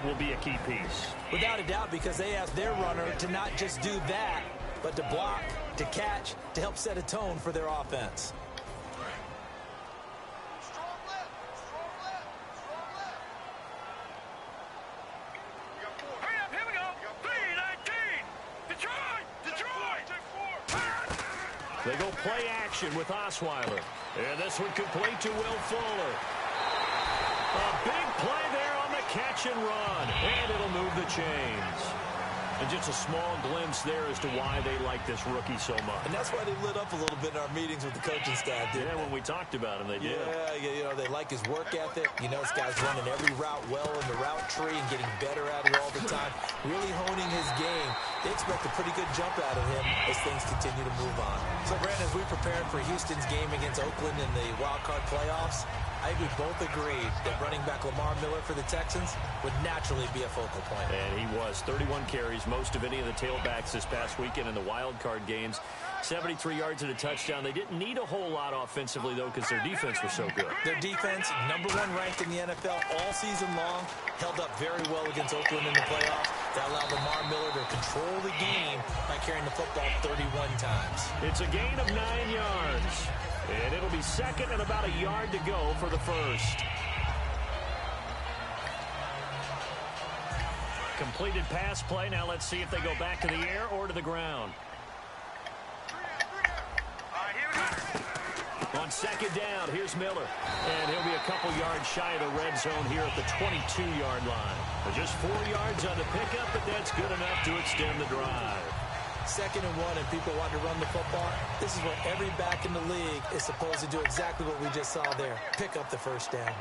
will be a key piece. Without a doubt, because they ask their runner to not just do that, but to block, to catch, to help set a tone for their offense. They go play action with Osweiler. And this one complete to Will Fuller. A big play there on the catch and run. And it'll move the chains. And just a small glimpse there as to why they like this rookie so much. And that's why they lit up a little bit in our meetings with the coaching staff, didn't they? When we talked about him, they did. Yeah, you know, they like his work ethic. You know, this guy's running every route well in the route tree and getting better at it all the time. Really honing his game. They expect a pretty good jump out of him as things continue to move on. So, Brandon, as we prepared for Houston's game against Oakland in the wild card playoffs, I think we both agreed that running back Lamar Miller for the Texans would naturally be a focal point. And he was 31 carries, most of any of the tailbacks this past weekend in the wild card games. 73 yards and a touchdown. They didn't need a whole lot offensively, though, because their defense was so good. Their defense, #1 ranked in the NFL all season long, held up very well against Oakland in the playoffs. That allowed Lamar Miller to control the game by carrying the football 31 times. It's a gain of 9 yards. And it'll be second and about a yard to go for the first. Completed pass play. Now let's see if they go back to the air or to the ground. On second down, here's Miller. And he'll be a couple yards shy of the red zone here at the 22-yard line. But just 4 yards on the pickup, but that's good enough to extend the drive. 2nd and 1, and people want to run the football. This is what every back in the league is supposed to do, exactly what we just saw there. Pick up the first down.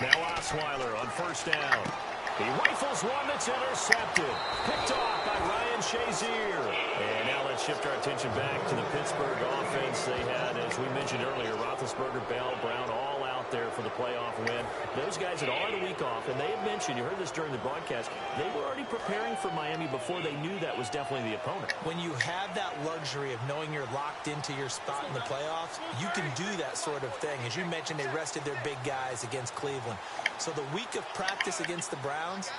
Now Osweiler on first down. He rifles one that's intercepted. Picked off by Ryan Shazier. And now let's shift our attention back to the Pittsburgh offense. They had, as we mentioned earlier, Roethlisberger, Bell, Brown all out there for the playoff win. Those guys had all had a week off, and they had mentioned, you heard this during the broadcast, they were already preparing for Miami before they knew that was definitely the opponent. When you have that luxury of knowing you're locked into your spot in the playoffs, you can do that sort of thing. As you mentioned, they rested their big guys against Cleveland. So the week of practice against the Browns,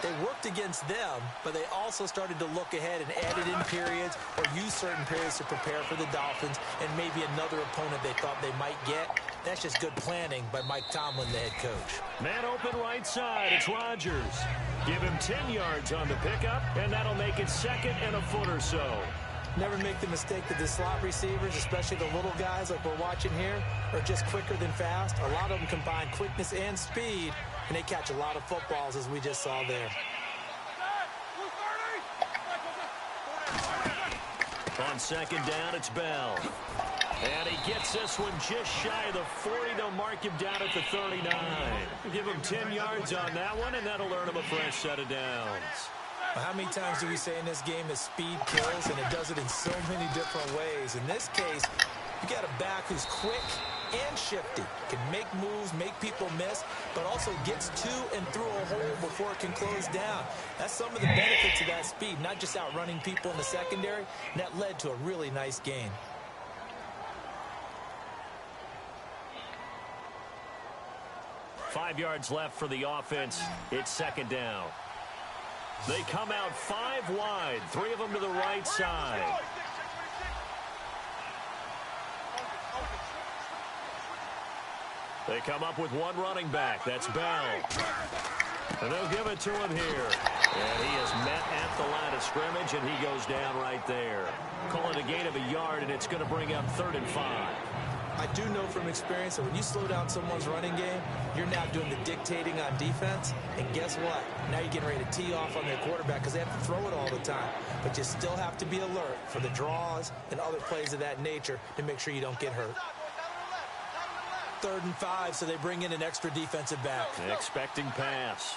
they worked against them, but they also started to look ahead and added in periods or used certain periods to prepare for the Dolphins and maybe another opponent they thought they might get. That's just good planning by Mike Tomlin, the head coach. Man open right side, it's Rodgers. Give him 10 yards on the pickup, and that'll make it second and a foot or so. Never make the mistake that the slot receivers, especially the little guys like we're watching here, are just quicker than fast. A lot of them combine quickness and speed, and they catch a lot of footballs, as we just saw there. On second down, it's Bell. And he gets this one just shy of the 40. They'll mark him down at the 39. Give him 10 yards on that one, and that'll earn him a fresh set of downs. How many times do we say in this game that speed kills, and it does it in so many different ways? In this case, you got a back who's quick and shifty, can make moves, make people miss, but also gets to and through a hole before it can close down. That's some of the benefits of that speed, not just outrunning people in the secondary, and that led to a really nice gain. Five yards left for the offense. It's second down. They come out 5 wide, 3 of them to the right side. They come up with one running back. That's Bell. And they'll give it to him here. And he is met at the line of scrimmage, and he goes down right there. Call it a gain of a yard, and it's going to bring up 3rd and 5. I do know from experience that when you slow down someone's running game, you're now doing the dictating on defense. And guess what? Now you're getting ready to tee off on their quarterback because they have to throw it all the time. But you still have to be alert for the draws and other plays of that nature to make sure you don't get hurt. 3rd and 5, so they bring in an extra defensive back. Expecting pass.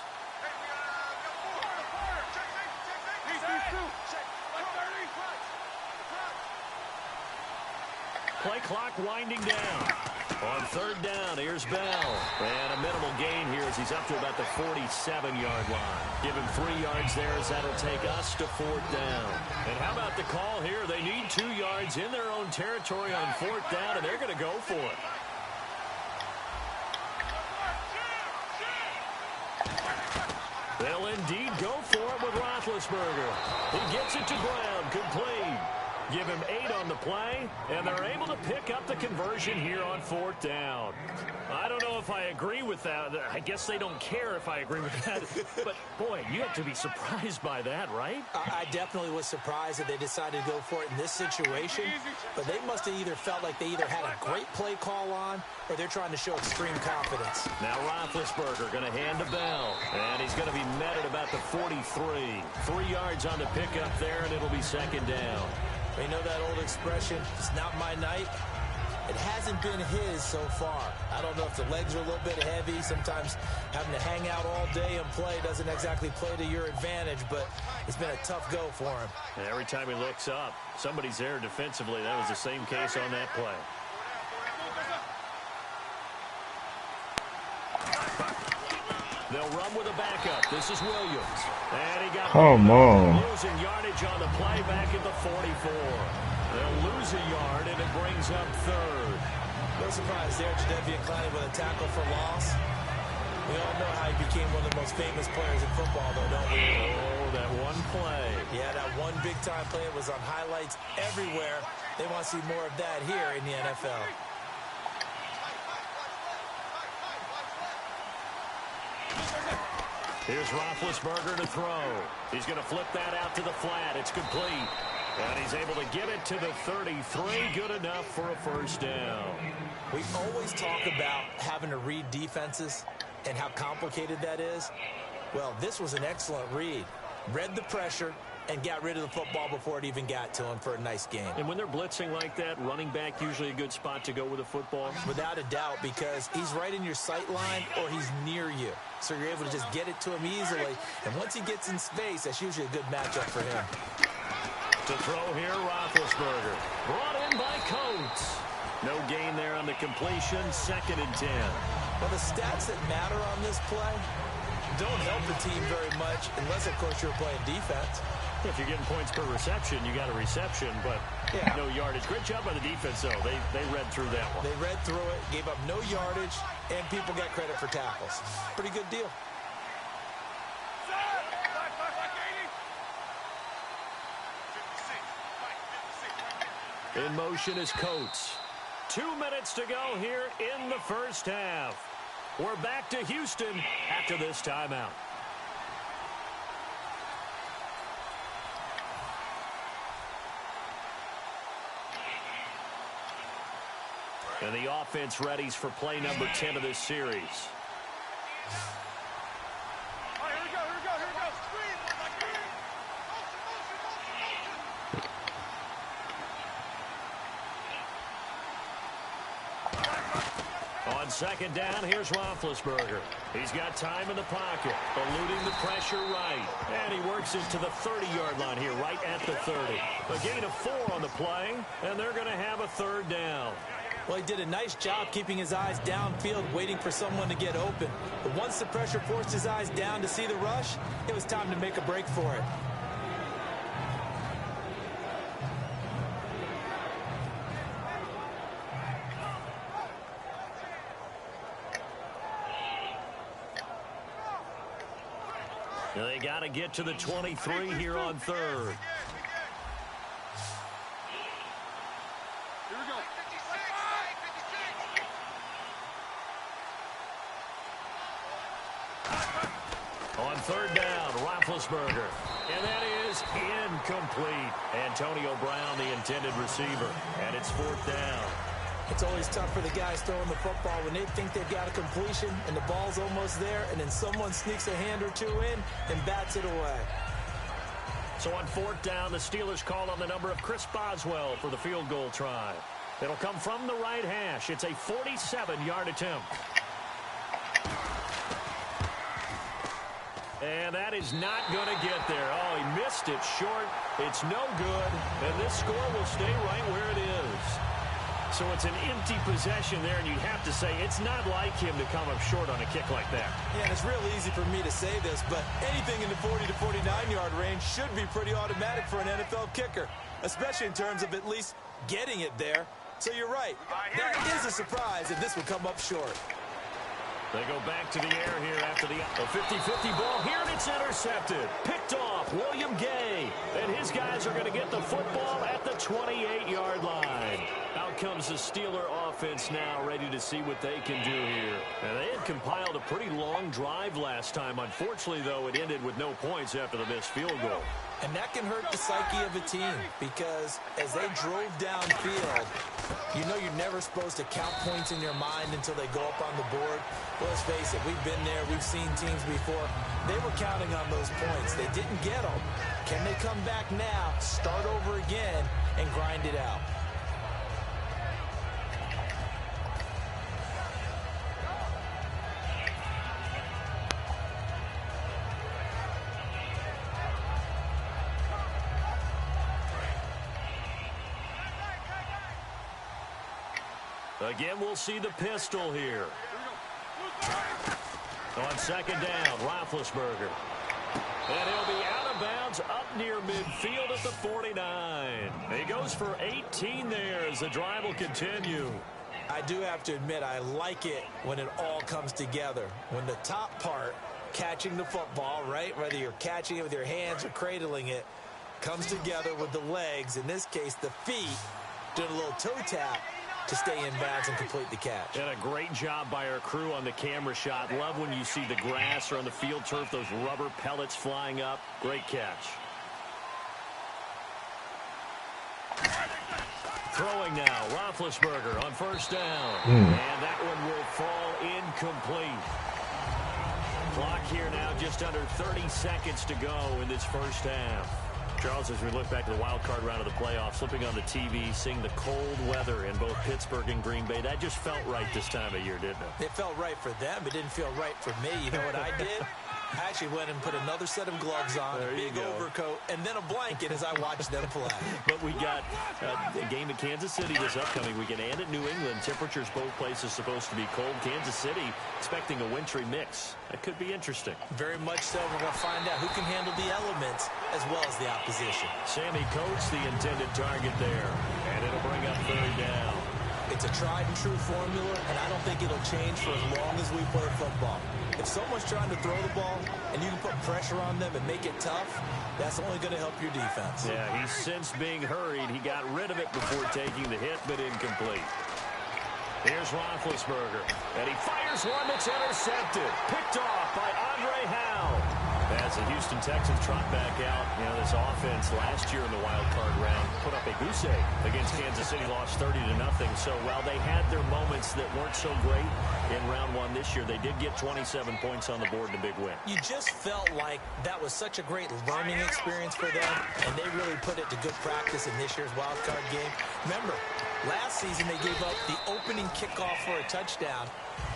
Play clock winding down. On 3rd down, here's Bell. And a minimal gain here as he's up to about the 47-yard line. Give him 3 yards there as that'll take us to 4th down. And how about the call here? They need 2 yards in their own territory on 4th down, and they're going to go for it. Roethlisberger. He gets it to Brown, complete. Give him 8 on the play, and they're able to pick up the conversion here on 4th down. I don't know if I agree with that. I guess they don't care if I agree with that. But, boy, you have to be surprised by that, right? I definitely was surprised that they decided to go for it in this situation. But they must have either felt like they either had a great play call on or they're trying to show extreme confidence. Now Roethlisberger going to hand to Bell. And he's going to be met at about the 43. 3 yards on the pickup there, and it'll be 2nd down. You know that old expression, it's not my night? It hasn't been his so far. I don't know if the legs are a little bit heavy. Sometimes having to hang out all day and play doesn't exactly play to your advantage, but it's been a tough go for him. And every time he looks up, somebody's there defensively. That was the same case on that play. They'll run with a backup. This is Williams. And he got losing yardage on the play back at the 44. They'll lose a yard, and it brings up 3rd. No surprise there, Jadeveon Clowney with a tackle for loss. We all know how he became one of the most famous players in football, though, don't we? Oh, that one play. Yeah, that one big-time play was on highlights everywhere. They want to see more of that here in the NFL. Here's Roethlisberger to throw. He's going to flip that out to the flat. It's complete. And he's able to get it to the 33. Good enough for a 1st down. We always talk about having to read defenses and how complicated that is. Well, this was an excellent read. Read the pressure and got rid of the football before it even got to him for a nice game. And when they're blitzing like that, running back usually a good spot to go with a football? Without a doubt, because he's right in your sight line or he's near you. So you're able to just get it to him easily. And once he gets in space, that's usually a good matchup for him. To throw here, Roethlisberger. Brought in by Coates. No gain there on the completion. 2nd and 10. Well, the stats that matter on this play don't help the team very much unless, of course, you're playing defense. If you're getting points per reception, you got a reception, but no yardage. Great job by the defense, though. They read through that one. They read through it, gave up no yardage, and people got credit for tackles. Pretty good deal. In motion is Coates. 2 minutes to go here in the 1st half. We're back to Houston after this timeout. And the offense readies for play number 10 of this series. On 2nd down, here's Roethlisberger. He's got time in the pocket, eluding the pressure right. And he works it to the 30-yard line here, right at the 30. A gain of 4 on the play, and they're going to have a 3rd down. Well, he did a nice job keeping his eyes downfield, waiting for someone to get open. But once the pressure forced his eyes down to see the rush, it was time to make a break for it. They got to get to the 23 here on 3rd. On 3rd down, Roethlisberger. And that is incomplete. Antonio Brown, the intended receiver. And it's 4th down. It's always tough for the guys throwing the football when they think they've got a completion and the ball's almost there, and then someone sneaks a hand or two in and bats it away. So on 4th down, the Steelers call on the number of Chris Boswell for the field goal try. It'll come from the right hash. It's a 47-yard attempt. And that is not going to get there. Oh, he missed it short. It's no good. And this score will stay right where it is. So it's an empty possession there, and you'd have to say it's not like him to come up short on a kick like that. Yeah, and it's real easy for me to say this, but anything in the 40 to 49-yard range should be pretty automatic for an NFL kicker, especially in terms of at least getting it there. So you're right. That is a surprise if this would come up short. They go back to the air here after the 50-50 ball here, and it's intercepted. Picked off William Gay, and his guys are going to get the football at the 28-yard line. Out comes the Steeler offense now, ready to see what they can do here. And they had compiled a pretty long drive last time. Unfortunately, though, it ended with no points after the missed field goal. And that can hurt the psyche of a team because as they drove downfield, you know you're never supposed to count points in your mind until they go up on the board. Well, let's face it, we've been there. We've seen teams before. They were counting on those points. They didn't get them. Can they come back now, start over again, and grind it out? Again, we'll see the pistol here. On second down, Roethlisberger. And he'll be out of bounds up near midfield at the 49. He goes for 18 there as the drive will continue. I do have to admit, I like it when it all comes together. When the top part, catching the football, right, whether you're catching it with your hands or cradling it, comes together with the legs, in this case the feet, doing a little toe tap to stay in bounds and complete the catch. And a great job by our crew on the camera shot. Love when you see the grass or on the field turf, those rubber pellets flying up. Great catch. Throwing now, Roethlisberger on first down. And that one will fall incomplete. Clock here now, just under 30 seconds to go in this first half. Charles, as we look back to the wild card round of the playoffs, flipping on the TV, seeing the cold weather in both Pittsburgh and Green Bay, that just felt right this time of year, didn't it? It felt right for them. It didn't feel right for me. You know what I did? I actually went and put another set of gloves on, a big overcoat, and then a blanket as I watched them play. But we got a game at Kansas City this upcoming weekend and at New England. Temperatures both places supposed to be cold. Kansas City expecting a wintry mix. That could be interesting. Very much so. We're going to find out who can handle the elements as well as the opposition. Sammy Coates, the intended target there. And it'll bring up third down. It's a tried-and-true formula, and I don't think it'll change for as long as we play football. If someone's trying to throw the ball and you can put pressure on them and make it tough, that's only going to help your defense. Yeah, he's since being hurried. He got rid of it before taking the hit, but incomplete. Here's Roethlisberger, and he fires one that's intercepted. Picked off by Andre Howe. As the Houston Texans trot back out, you know, this offense last year in the wild card round put up a goose egg against Kansas City, lost 30-0. So while they had their moments that weren't so great in round one this year, they did get 27 points on the board in a big win. You just felt like that was such a great learning experience for them, and they really put it to good practice in this year's wild card game. Remember, last season they gave up the opening kickoff for a touchdown.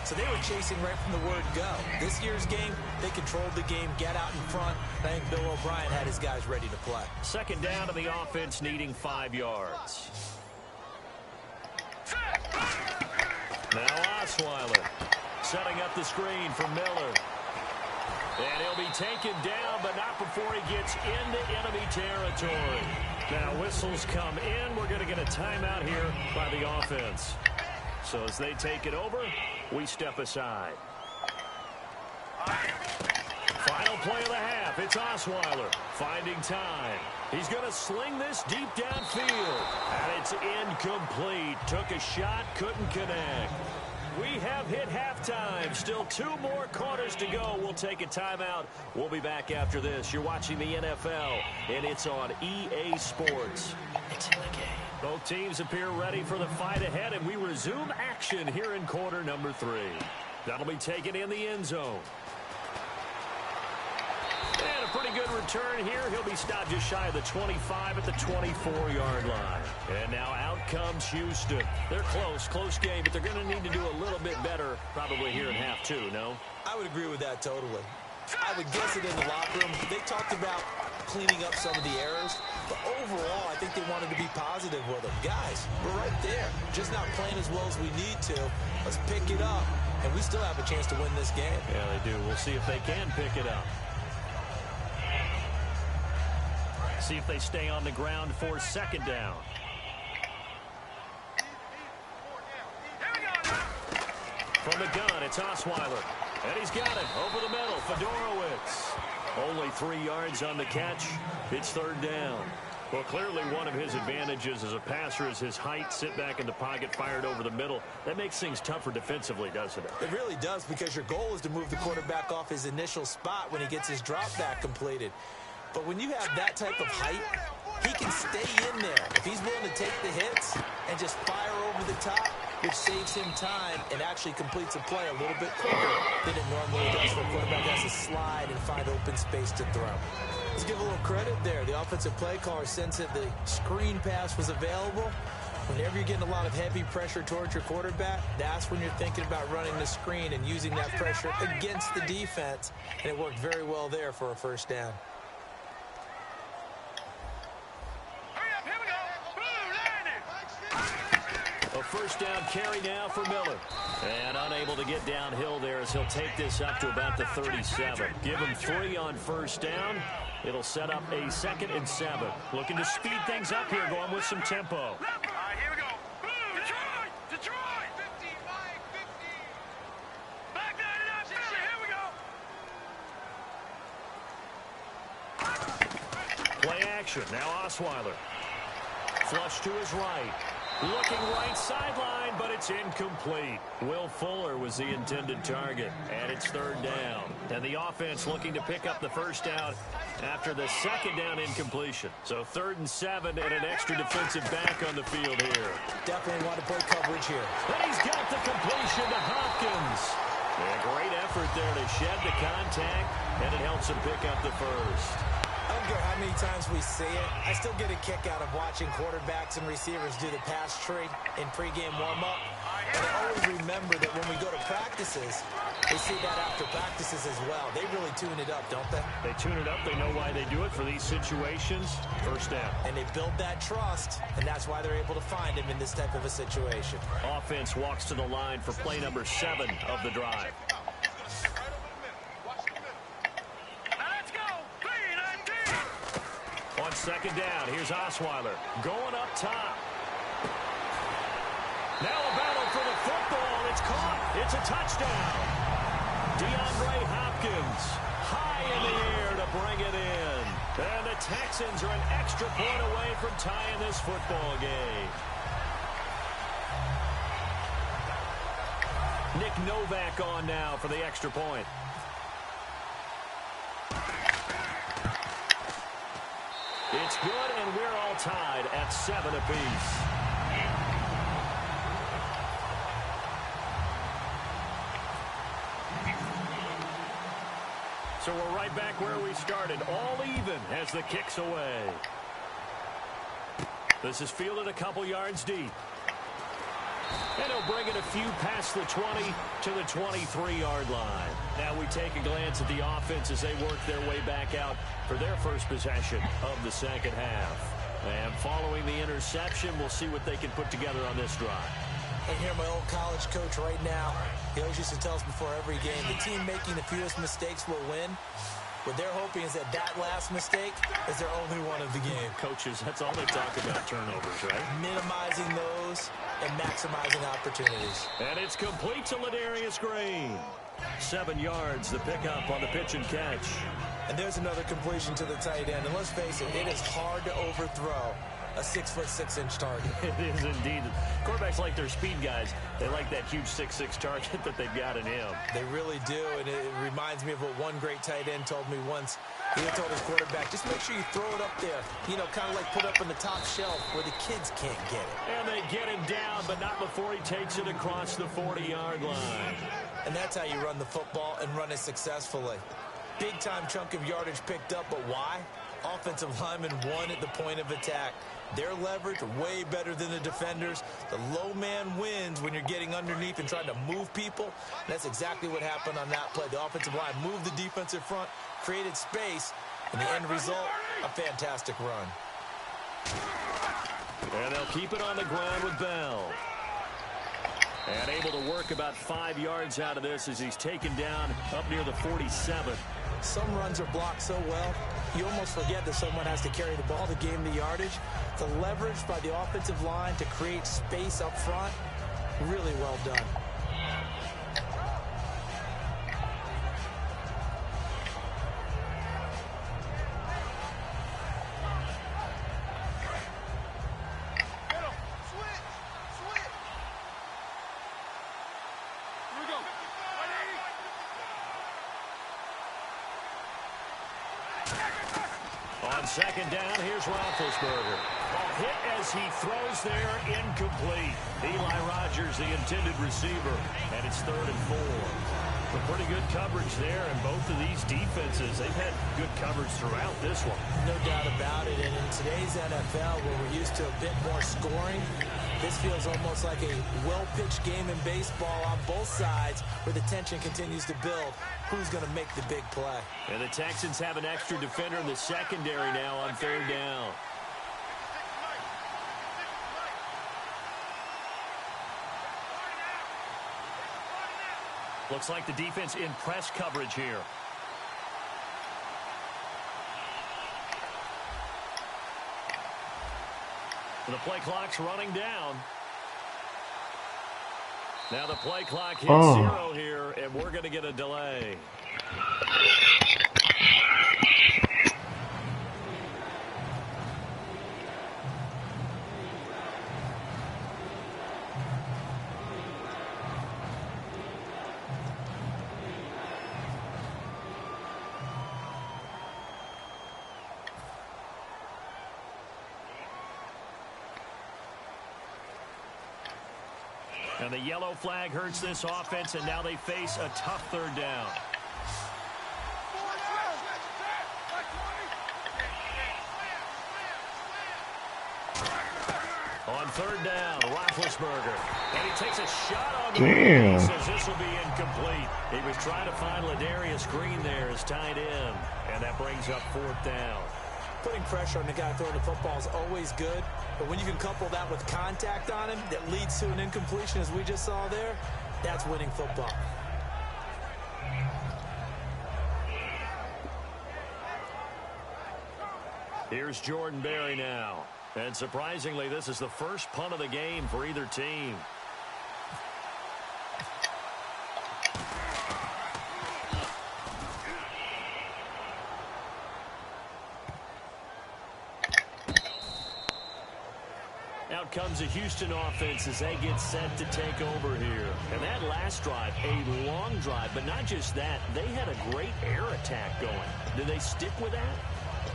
So they were chasing right from the word go. This year's game, they controlled the game, get out in front. I think Bill O'Brien had his guys ready to play. Second down to the offense, needing 5 yards. Now Osweiler setting up the screen for Miller. And he'll be taken down, but not before he gets into enemy territory. Now whistles come in. We're going to get a timeout here by the offense. So as they take it over, we step aside. Final play of the half. It's Osweiler finding time. He's going to sling this deep downfield. And it's incomplete. Took a shot, couldn't connect. We have hit halftime. Still 2 more quarters to go. We'll take a timeout. We'll be back after this. You're watching the NFL, and it's on EA Sports. It's in the game. Both teams appear ready for the fight ahead, and we resume action here in quarter number 3. That'll be taken in the end zone. And a pretty good return here. He'll be stopped just shy of the 25 at the 24-yard line. And now out comes Houston. They're close game, but they're going to need to do a little bit better probably here in half 2, no? I would agree with that totally. I would guess it in the locker room. They talked about cleaning up some of the errors, but overall, I think they wanted to be positive with them. Guys, we're right there. Just not playing as well as we need to. Let's pick it up, and we still have a chance to win this game. Yeah, they do. We'll see if they can pick it up. See if they stay on the ground for second From the gun, it's Osweiler. And he's got it over the middle. Fedorowicz. Only 3 yards on the catch. It's third down. Well, clearly one of his advantages as a passer is his height. Sit back in the pocket, fired over the middle. That makes things tougher defensively, doesn't it? It really does, because your goal is to move the quarterback off his initial spot when he gets his drop back completed. But when you have that type of height, he can stay in there. If he's willing to take the hits and just fire over the top, which saves him time and actually completes a play a little bit quicker than it normally does. The quarterback has to slide and find open space to throw. Let's give a little credit there. The offensive play caller sensed that the screen pass was available. Whenever you're getting a lot of heavy pressure towards your quarterback, that's when you're thinking about running the screen and using that pressure against the defense. And it worked very well there for a first down. A first down carry now for Miller. And unable to get downhill there as he'll take this up to about the 37. Give him 3 on first down. It'll set up a 2nd and 7. Looking to speed things up here, going with some tempo. All right, here we go. Detroit! Detroit! 55, 50. Back that it up. Here we go. Play action. Now Osweiler. Flush to his right. Looking right sideline, but it's incomplete. Will Fuller was the intended target, and it's third down. And the offense looking to pick up the first down after the second down incompletion. So 3rd and 7 and an extra defensive back on the field here. Definitely want to play coverage here. And he's got the completion to Hopkins. A great effort there to shed the contact, and it helps him pick up the first. I don't care how many times we see it. I still get a kick out of watching quarterbacks and receivers do the pass tree in pregame warm-up. And I always remember that when we go to practices, we see that after practices as well. They really tune it up, don't they? They tune it up. They know why they do it for these situations. First down. And they build that trust, and that's why they're able to find him in this type of a situation. Offense walks to the line for play number 7 of the drive. On second down, here's Osweiler going up top. Now a battle for the football. It's caught. It's a touchdown. DeAndre Hopkins high in the air to bring it in. And the Texans are an extra point away from tying this football game. Nick Novak on now for the extra point. It's good, and we're all tied at 7 apiece. So we're right back where we started, all even as the kick's away. This is fielded a couple yards deep. And he'll bring it a few past the 20 to the 23-yard line. Now we take a glance at the offense as they work their way back out for their first possession of the second half. And following the interception, we'll see what they can put together on this drive. And here my old college coach right now, he always used to tell us before every game, the team making the fewest mistakes will win. What they're hoping is that that last mistake is their only one of the game. Coaches, that's all they talk about, turnovers, right? Minimizing those and maximizing opportunities. And it's complete to Ladarius Green. 7 yards, the pickup on the pitch and catch. And there's another completion to the tight end. And let's face it, it is hard to overthrow a 6'6" target. It is indeed. Quarterbacks like their speed guys. They like that huge 6'6" target that they've got in him. They really do, and it reminds me of what one great tight end told me once. He had told his quarterback, just make sure you throw it up there. You know, kind of like put up on the top shelf where the kids can't get it. And they get him down, but not before he takes it across the 40-yard line. And that's how you run the football and run it successfully. Big-time chunk of yardage picked up, but why? Offensive linemen won at the point of attack. Their leverage way better than the defenders. The low man wins when you're getting underneath and trying to move people. And that's exactly what happened on that play. The offensive line moved the defensive front, created space, and the end result, a fantastic run. And they'll keep it on the ground with Bell. And able to work about 5 yards out of this as he's taken down up near the 47. Some runs are blocked so well, you almost forget that someone has to carry the ball to gain the yardage. The leverage by the offensive line to create space up front, really well done. On second down, here's Roethlisberger. Hit as he throws there, incomplete. Eli Rogers, the intended receiver, and it's 3rd and 4. Some pretty good coverage there, and both of these defenses, they've had good coverage throughout this one. No doubt about it, and in today's NFL, where we're used to a bit more scoring, this feels almost like a well-pitched game in baseball on both sides, where the tension continues to build. Who's going to make the big play? And the Texans have an extra defender in the secondary now on 3rd down. Looks like the defense in press coverage here. And the play clock's running down. Now the play clock hits 0 here, and we're going to get a delay. And the yellow flag hurts this offense, and now they face a tough 3rd down. On 3rd down, Roethlisberger. And he takes a shot on the ball. He says this will be incomplete. He was trying to find Ladarius Green there as tight end. And that brings up 4th down. Putting pressure on the guy throwing the football is always good, but when you can couple that with contact on him that leads to an incompletion, as we just saw there, that's winning football. Here's Jordan Berry now. And surprisingly, this is the first punt of the game for either team. Out comes the Houston offense as they get set to take over here. And that last drive, a long drive, but not just that, they had a great air attack going. Do they stick with that?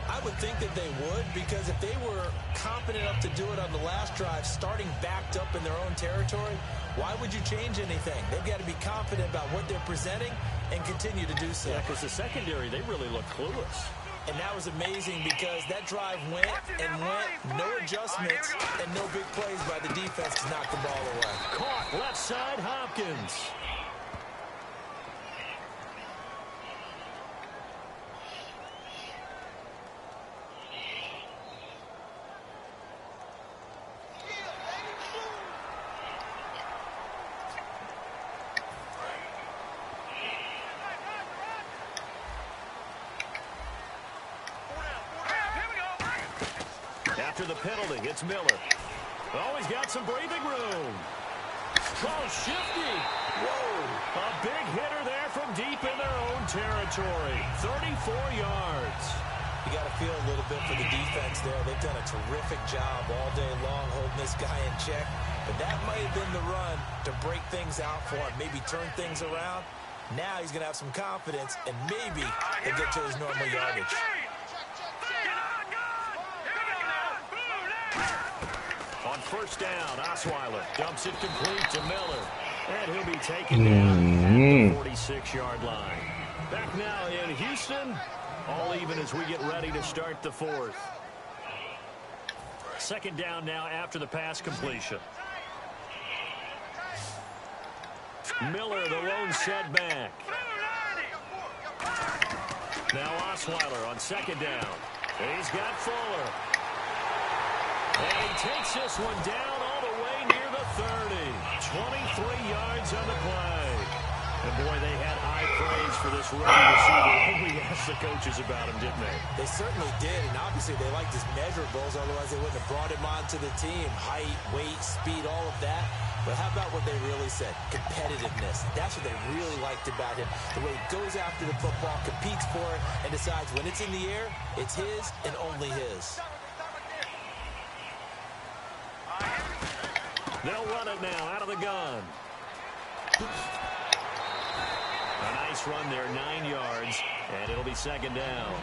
I would think that they would, because if they were confident enough to do it on the last drive, starting backed up in their own territory, why would you change anything? They've got to be confident about what they're presenting and continue to do so. Yeah, because the secondary, they really look clueless. And that was amazing because that drive went and went, no adjustments, and no big plays by the defense to knock the ball away. Caught left side, Hopkins. After the penalty, it's Miller. Oh, he's got some breathing room. Oh, shifty. Whoa. A big hitter there from deep in their own territory. 34 yards. You got to feel a little bit for the defense there. They've done a terrific job all day long holding this guy in check. But that might have been the run to break things out for him, maybe turn things around. Now he's going to have some confidence, and maybe he'll get to his normal yardage. On 1st down, Osweiler dumps it complete to Miller. And he'll be taken down at the 46-yard line. Back now in Houston, all even as we get ready to start the 4th. 2nd down now after the pass completion. Miller, the lone setback. Now Osweiler on 2nd down. And he's got Fuller. And he takes this one down all the way near the 30. 23 yards on the play. And boy, they had high praise for this rookie receiver. We asked the coaches about him, didn't they? They certainly did, and obviously they liked his measurables, otherwise they wouldn't have brought him onto the team. Height, weight, speed, all of that. But how about what they really said? Competitiveness. That's what they really liked about him. The way he goes after the football, competes for it, and decides when it's in the air, it's his and only his. They'll run it now out of the gun. A nice run there, 9 yards, and it'll be 2nd down.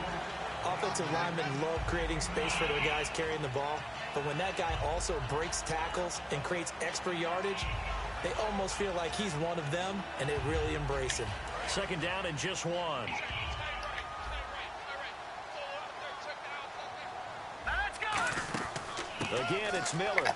Offensive linemen love creating space for their guys carrying the ball, but when that guy also breaks tackles and creates extra yardage, they almost feel like he's one of them, and they really embrace him. Second down and just one. Let's go. Again, it's Miller.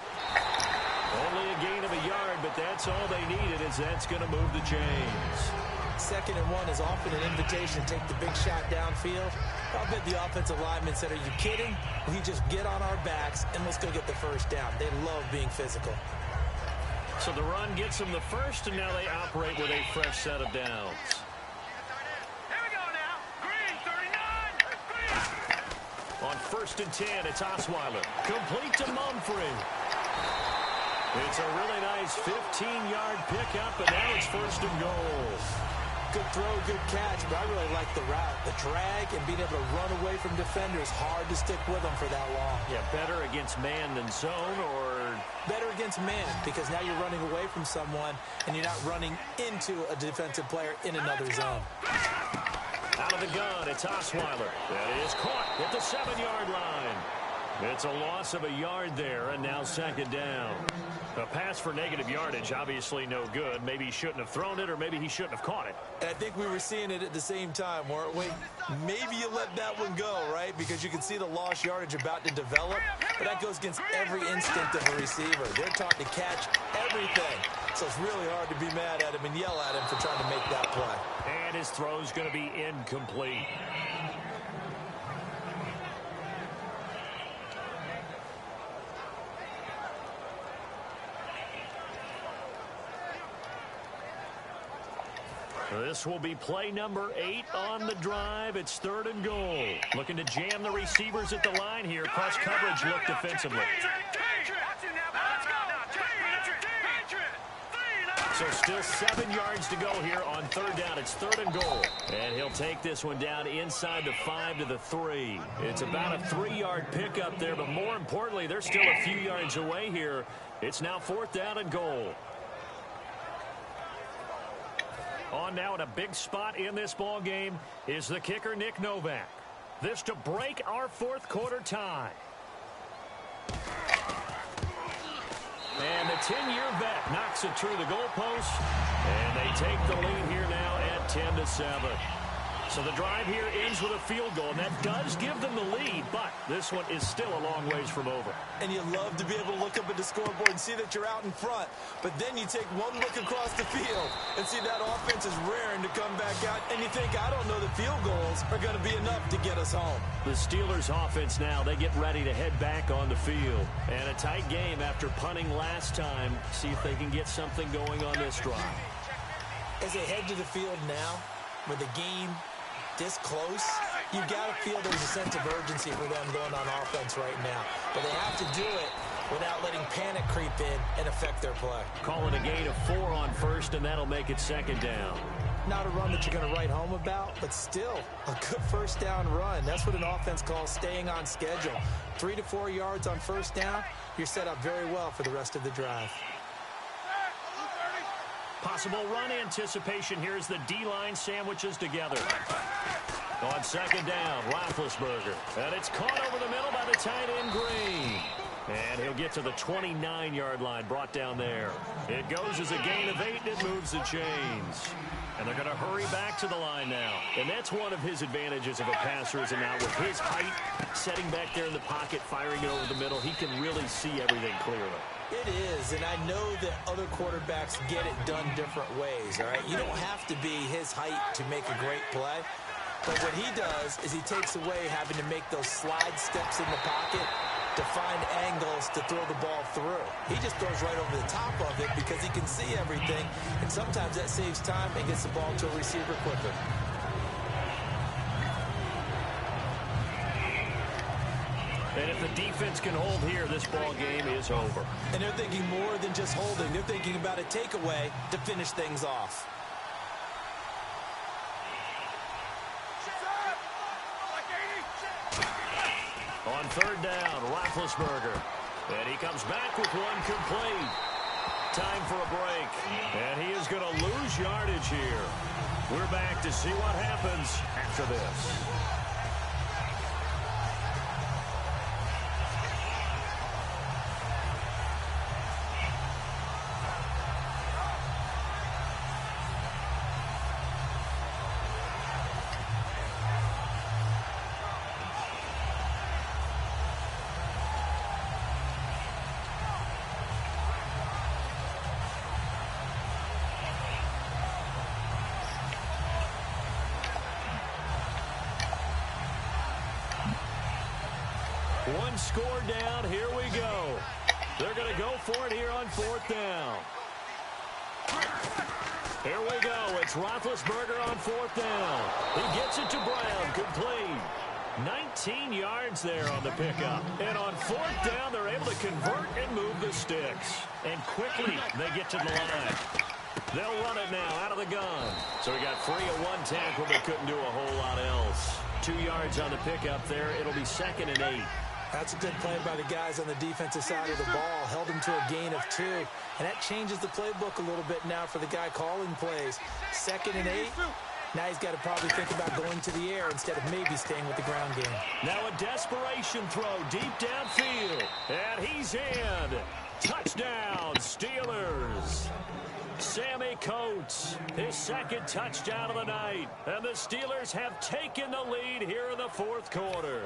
Only a gain of a yard, but that's all they needed, as that's going to move the chains. Second and one is often an invitation to take the big shot downfield. I'll bet the offensive lineman said, "Are you kidding? We just get on our backs and let's go get the first down." They love being physical. So the run gets them the first, and now they operate with a fresh set of downs. Here we go now. Green, 39. Green. On 1st and 10, it's Osweiler. Complete to Mumphrey. It's a really nice 15-yard pickup, and now it's 1st and goal. Good throw, good catch, but I really like the route. The drag and being able to run away from defenders, hard to stick with them for that long. Yeah, better against man than zone, or better against man, because now you're running away from someone and you're not running into a defensive player in another zone. Out of the gun, it's Osweiler. That is caught at the 7-yard line. It's a loss of a yard there, and now second down. A pass for negative yardage, obviously no good. Maybe he shouldn't have thrown it, or maybe he shouldn't have caught it. I think we were seeing it at the same time, weren't we? Maybe you let that one go, right? Because you can see the lost yardage about to develop, but that goes against every instinct of a receiver. They're taught to catch everything, so it's really hard to be mad at him and yell at him for trying to make that play. And his throw's going to be incomplete. This will be play number 8 on the drive. It's 3rd and goal. Looking to jam the receivers at the line here. Press coverage look defensively. So still 7 yards to go here on 3rd down. It's 3rd and goal. And he'll take this one down inside the 5 to the 3. It's about a 3-yard pickup there, but more importantly, they're still a few yards away here. It's now 4th down and goal. On now in a big spot in this ball game is the kicker, Nick Novak. This to break our 4th quarter tie. And the 10-year vet knocks it through the goalpost, and they take the lead here now at 10-7. So the drive here ends with a field goal, and that does give them the lead, but this one is still a long ways from over. And you love to be able to look up at the scoreboard and see that you're out in front, but then you take one look across the field and see that offense is raring to come back out, and you think, I don't know, the field goals are going to be enough to get us home. The Steelers offense now, they get ready to head back on the field. And a tight game after punting last time. See if they can get something going on this drive. As they head to the field now, with the game this close, you've got to feel there's a sense of urgency for them going on offense right now. But they have to do it without letting panic creep in and affect their play. Calling a gain of 4 on 1st, and that'll make it 2nd down. Not a run that you're going to write home about, but still a good 1st down run. That's what an offense calls staying on schedule. 3 to 4 yards on 1st down, you're set up very well for the rest of the drive. Possible run anticipation here as the D-line sandwiches together. On 2nd down, Roethlisberger. And it's caught over the middle by the tight end, Green. And he'll get to the 29-yard line, brought down there. It goes as a gain of 8, and it moves the chains. And they're going to hurry back to the line now. And that's one of his advantages of a passer, is now with his height, setting back there in the pocket, firing it over the middle, he can really see everything clearly. It is, and I know that other quarterbacks get it done different ways, all right? You don't have to be his height to make a great play. But what he does is he takes away having to make those slide steps in the pocket to find angles to throw the ball through. He just throws right over the top of it because he can see everything, and sometimes that saves time and gets the ball to a receiver quicker. And if the defense can hold here, this ball game is over. And they're thinking more than just holding. They're thinking about a takeaway to finish things off. On 3rd down, Roethlisberger. And he comes back with one complete. Time for a break. And he is going to lose yardage here. We're back to see what happens after this. One score down. Here we go. They're going to go for it here on 4th down. Here we go. It's Roethlisberger on 4th down. He gets it to Brown. Complete. 19 yards there on the pickup. And on 4th down, they're able to convert and move the sticks. And quickly, they get to the line. They'll run it now out of the gun. So we got 3 of 1 tackle, but couldn't do a whole lot else. 2 yards on the pickup there. It'll be 2nd and 8. That's a good play by the guys on the defensive side of the ball. Held them to a gain of 2. And that changes the playbook a little bit now for the guy calling plays. 2nd and 8. Now he's got to probably think about going to the air instead of maybe staying with the ground game. Now a desperation throw deep downfield. And he's in. Touchdown, Steelers. Sammy Coates, his 2nd touchdown of the night. And the Steelers have taken the lead here in the 4th quarter.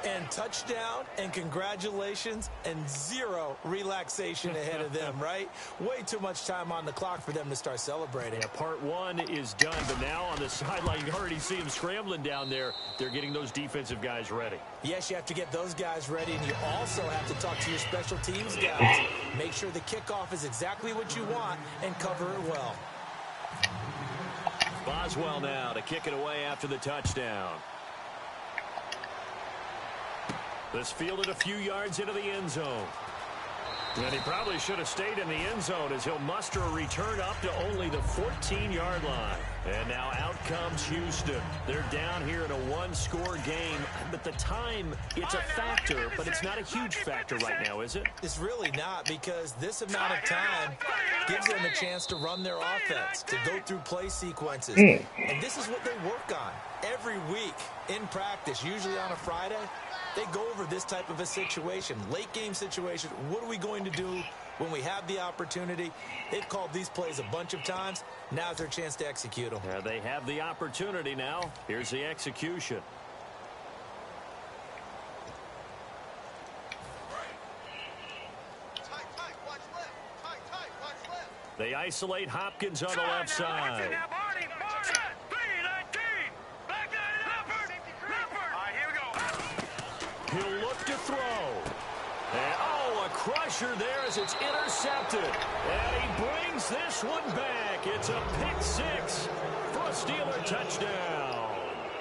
And touchdown, and congratulations, and 0 relaxation ahead of them, right? Way too much time on the clock for them to start celebrating. Yeah, part 1 is done, but now on the sideline, you already see them scrambling down there. They're getting those defensive guys ready. Yes, you have to get those guys ready, and you also have to talk to your special teams guys. Make sure the kickoff is exactly what you want and cover it well. Boswell now to kick it away after the touchdown. This fielded a few yards into the end zone. And he probably should have stayed in the end zone as he'll muster a return up to only the 14-yard line. And now out comes Houston. They're down here in a 1-score game. But the time, it's a factor, but it's not a huge factor right now, is it? It's really not, because this amount of time gives them a chance to run their offense, to go through play sequences. And this is what they work on every week in practice, usually on a Friday. They go over this type of a situation, late game situation. What are we going to do when we have the opportunity? They've called these plays a bunch of times. Now's their chance to execute them. Yeah, they have the opportunity now. Here's the execution. They isolate Hopkins on the left side. He'll look to throw. And, a crusher there as it's intercepted. And he brings this one back. It's a pick 6 for a Steeler touchdown.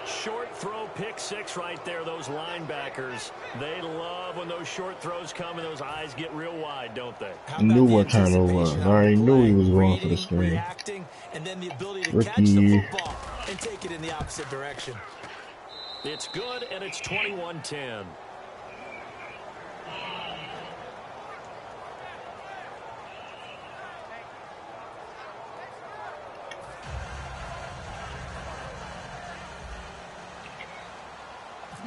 Short throw, pick 6 right there. Those linebackers, they love when those short throws come and those eyes get real wide, don't they? I knew what time it was. I already knew he was going for the screen. Reacting, and then the ability to catch the football and take it in the opposite direction. It's good, and it's 21-10.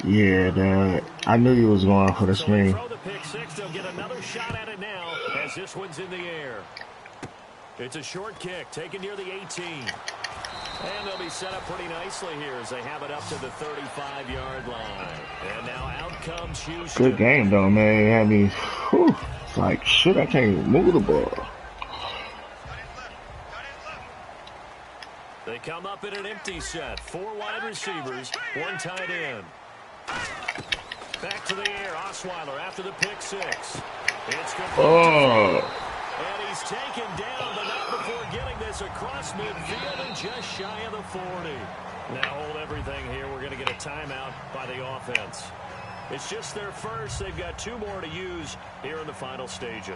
Yeah, I knew he was going for the screen. Throw the pick 6. They'll get another shot at it now as this one's in the air. It's a short kick taken near the 18. And they'll be set up pretty nicely here as they have it up to the 35-yard line. And now out comes Houston. Good game, though, man. I mean, it's like, shit, I can't even move the ball. They come up in an empty set. 4 wide receivers, 1 tight end. Back to the air. Osweiler after the pick 6. It's complete. And he's taken down, but not before getting this across midfield and just shy of the 40. Now hold everything here. We're going to get a timeout by the offense. It's just their first. They've got 2 more to use here in the final stages.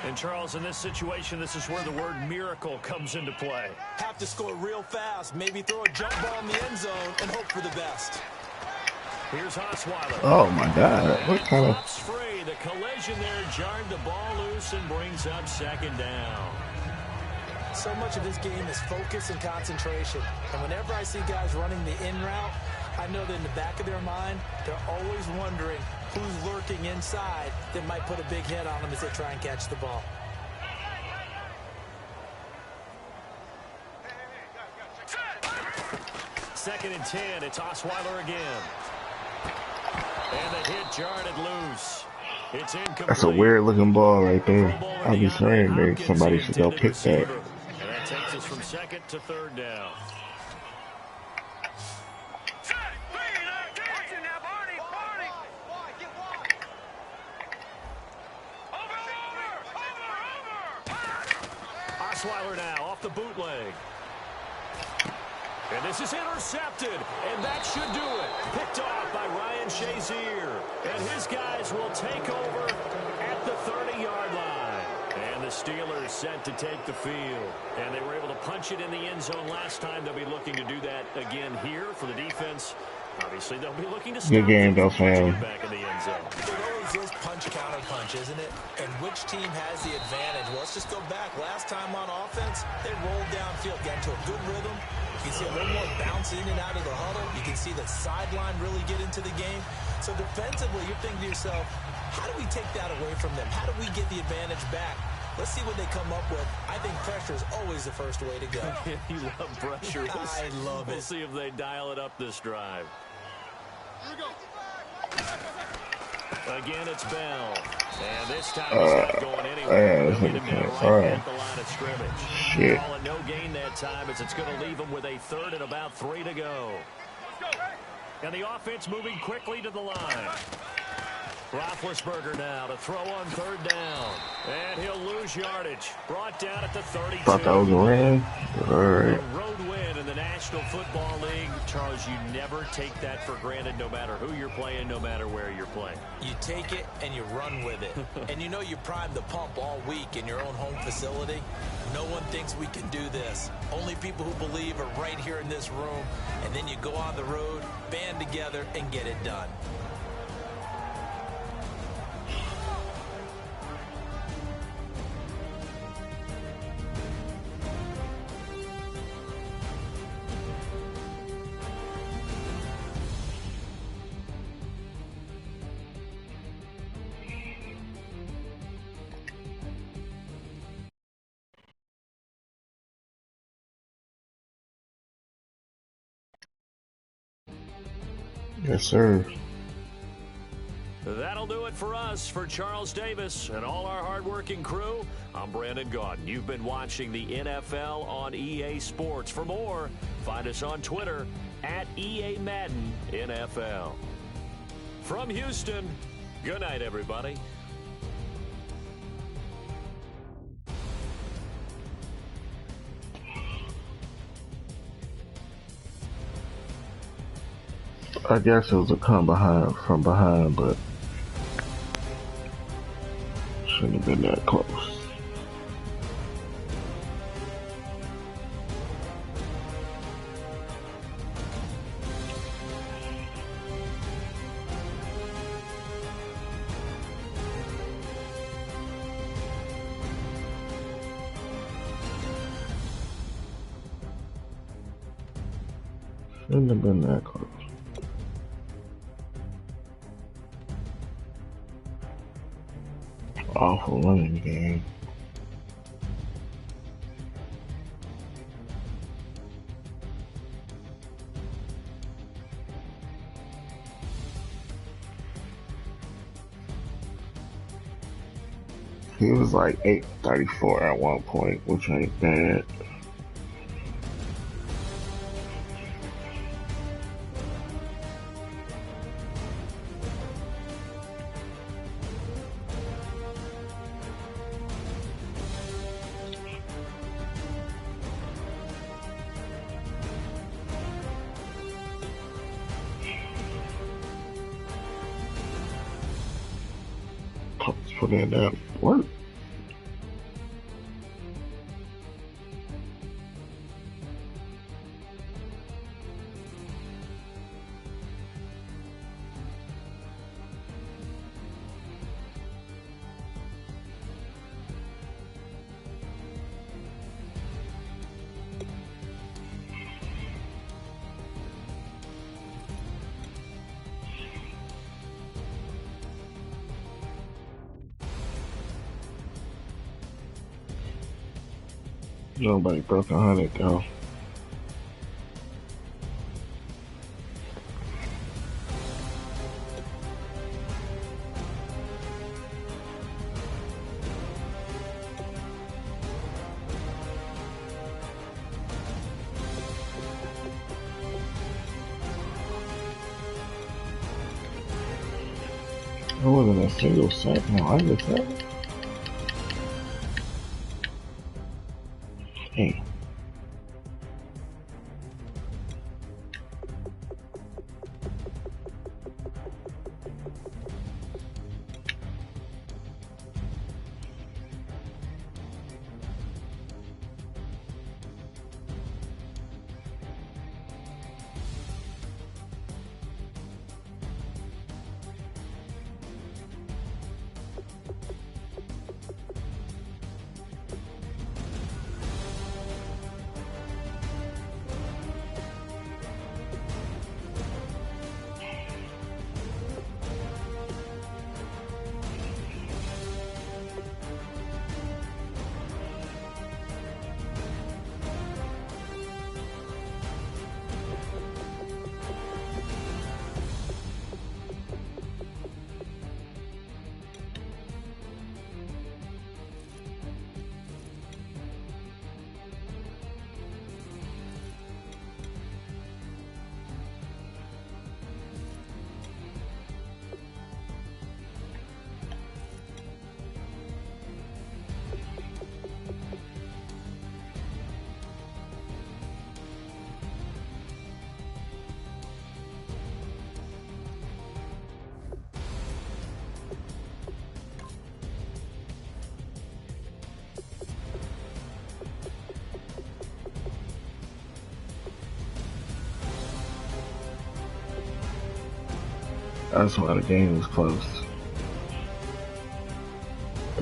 And, Charles, in this situation, this is where the word miracle comes into play. Have to score real fast. Maybe throw a jump ball in the end zone and hope for the best. Here's Osweiler. Oh, my God. What kind of... Pops free. The collision there jarred the ball loose and brings up 2nd down. So much of this game is focus and concentration. And whenever I see guys running the in route, I know that in the back of their mind, they're always wondering who's lurking inside that might put a big hit on them as they try and catch the ball. Second and 10. It's Osweiler again. And the hit jarred it loose. It's incomplete. That's a weird-looking ball right there. I'll be saying, man, somebody should go pick that. And that takes us from 2nd to 3rd down. Osweiler now off the bootleg. And this is intercepted, and that should do it. Picked off by Ryan Shazier. And his guys will take over at the 30-yard line. And the Steelers set to take the field. And they were able to punch it in the end zone last time. They'll be looking to do that again here for the defense. Obviously, they'll be looking to stop good game, though, fam. back in the end zone. It always is punch-counter-punch, isn't it? And which team has the advantage? Well, let's just go back. Last time on offense, they rolled downfield, got into a good rhythm. You can see a little more bounce in and out of the huddle. You can see the sideline really get into the game. So defensively, you're thinking to yourself, how do we take that away from them? How do we get the advantage back? Let's see what they come up with. I think pressure is always the first way to go. You love pressure. I love it. We'll see if they dial it up this drive. Here we go. Again, it's Bell. And this time he's not going anywhere. Yeah, They'll get him down right at the line of scrimmage. Shit. Ball and no gain that time as it's going to leave him with a third and about 3 to go. And the offense moving quickly to the line. Roethlisberger now to throw on third down. And he'll lose yardage. Brought down at the 32. Thought that was a win. All right. A road win in the National Football League. Charles, you never take that for granted no matter who you're playing, no matter where you're playing. You take it and you run with it. And you know you primed the pump all week in your own home facility. No one thinks we can do this. Only people who believe are right here in this room. And then you go on the road, band together, and get it done. Yes, sir. That'll do it for us. For Charles Davis and all our hardworking crew, I'm Brandon Gaudin. You've been watching the NFL on EA Sports. For more, find us on Twitter at EA Madden NFL. From Houston, good night, everybody. I guess it was a come behind from behind, but shouldn't have been that close. Shouldn't have been that close. Awful running game. He was like 834 at one point, which ain't bad. Put in that work. Nobody broke 100 though. It wasn't a single sack, no, I understand. Hey. That's why the game was close.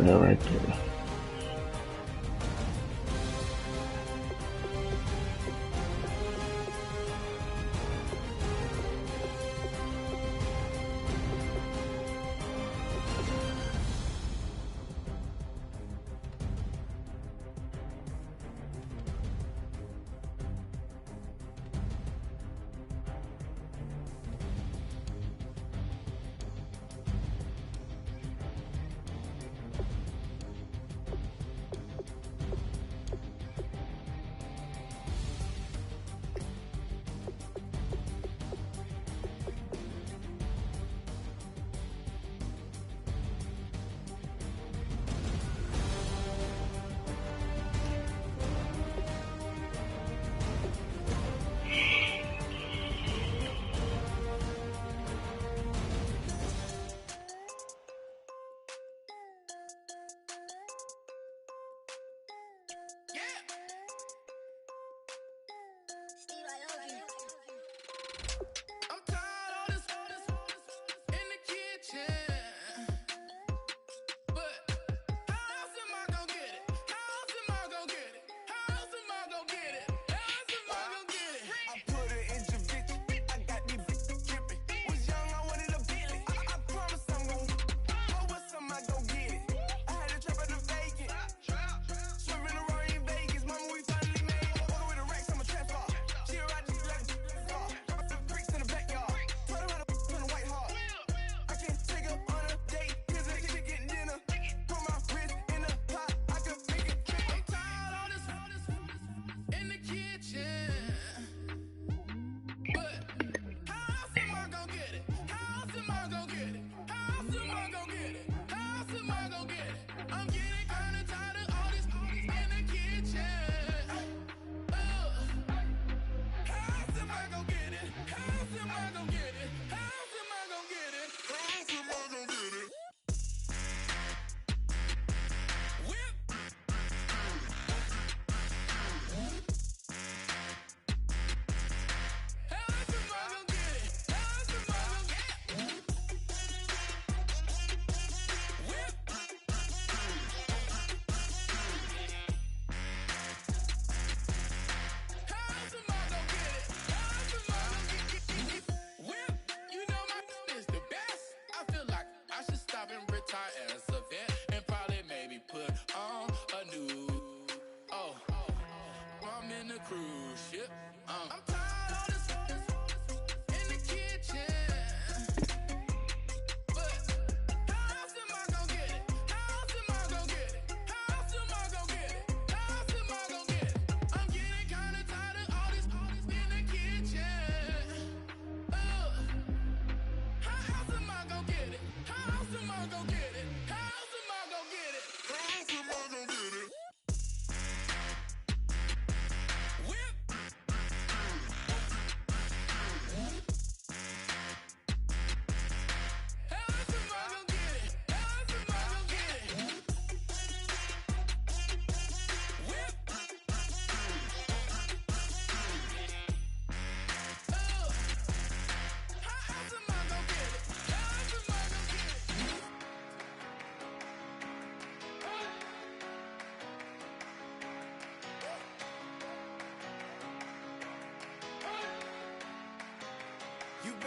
Yeah, right there.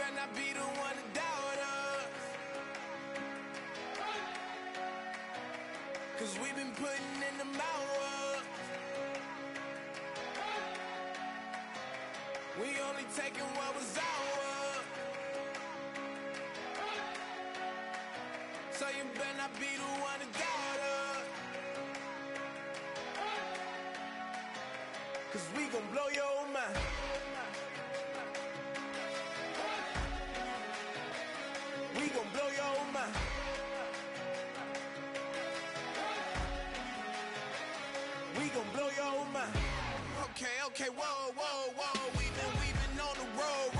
better not be the one to doubt us. 'Cause we've been putting in the hours. We only taking what was ours. So you better not be the one to doubt us. 'Cause we gon' blow your mind. We gon' blow your mind. We gon' blow your mind. Okay, whoa. We been on the road.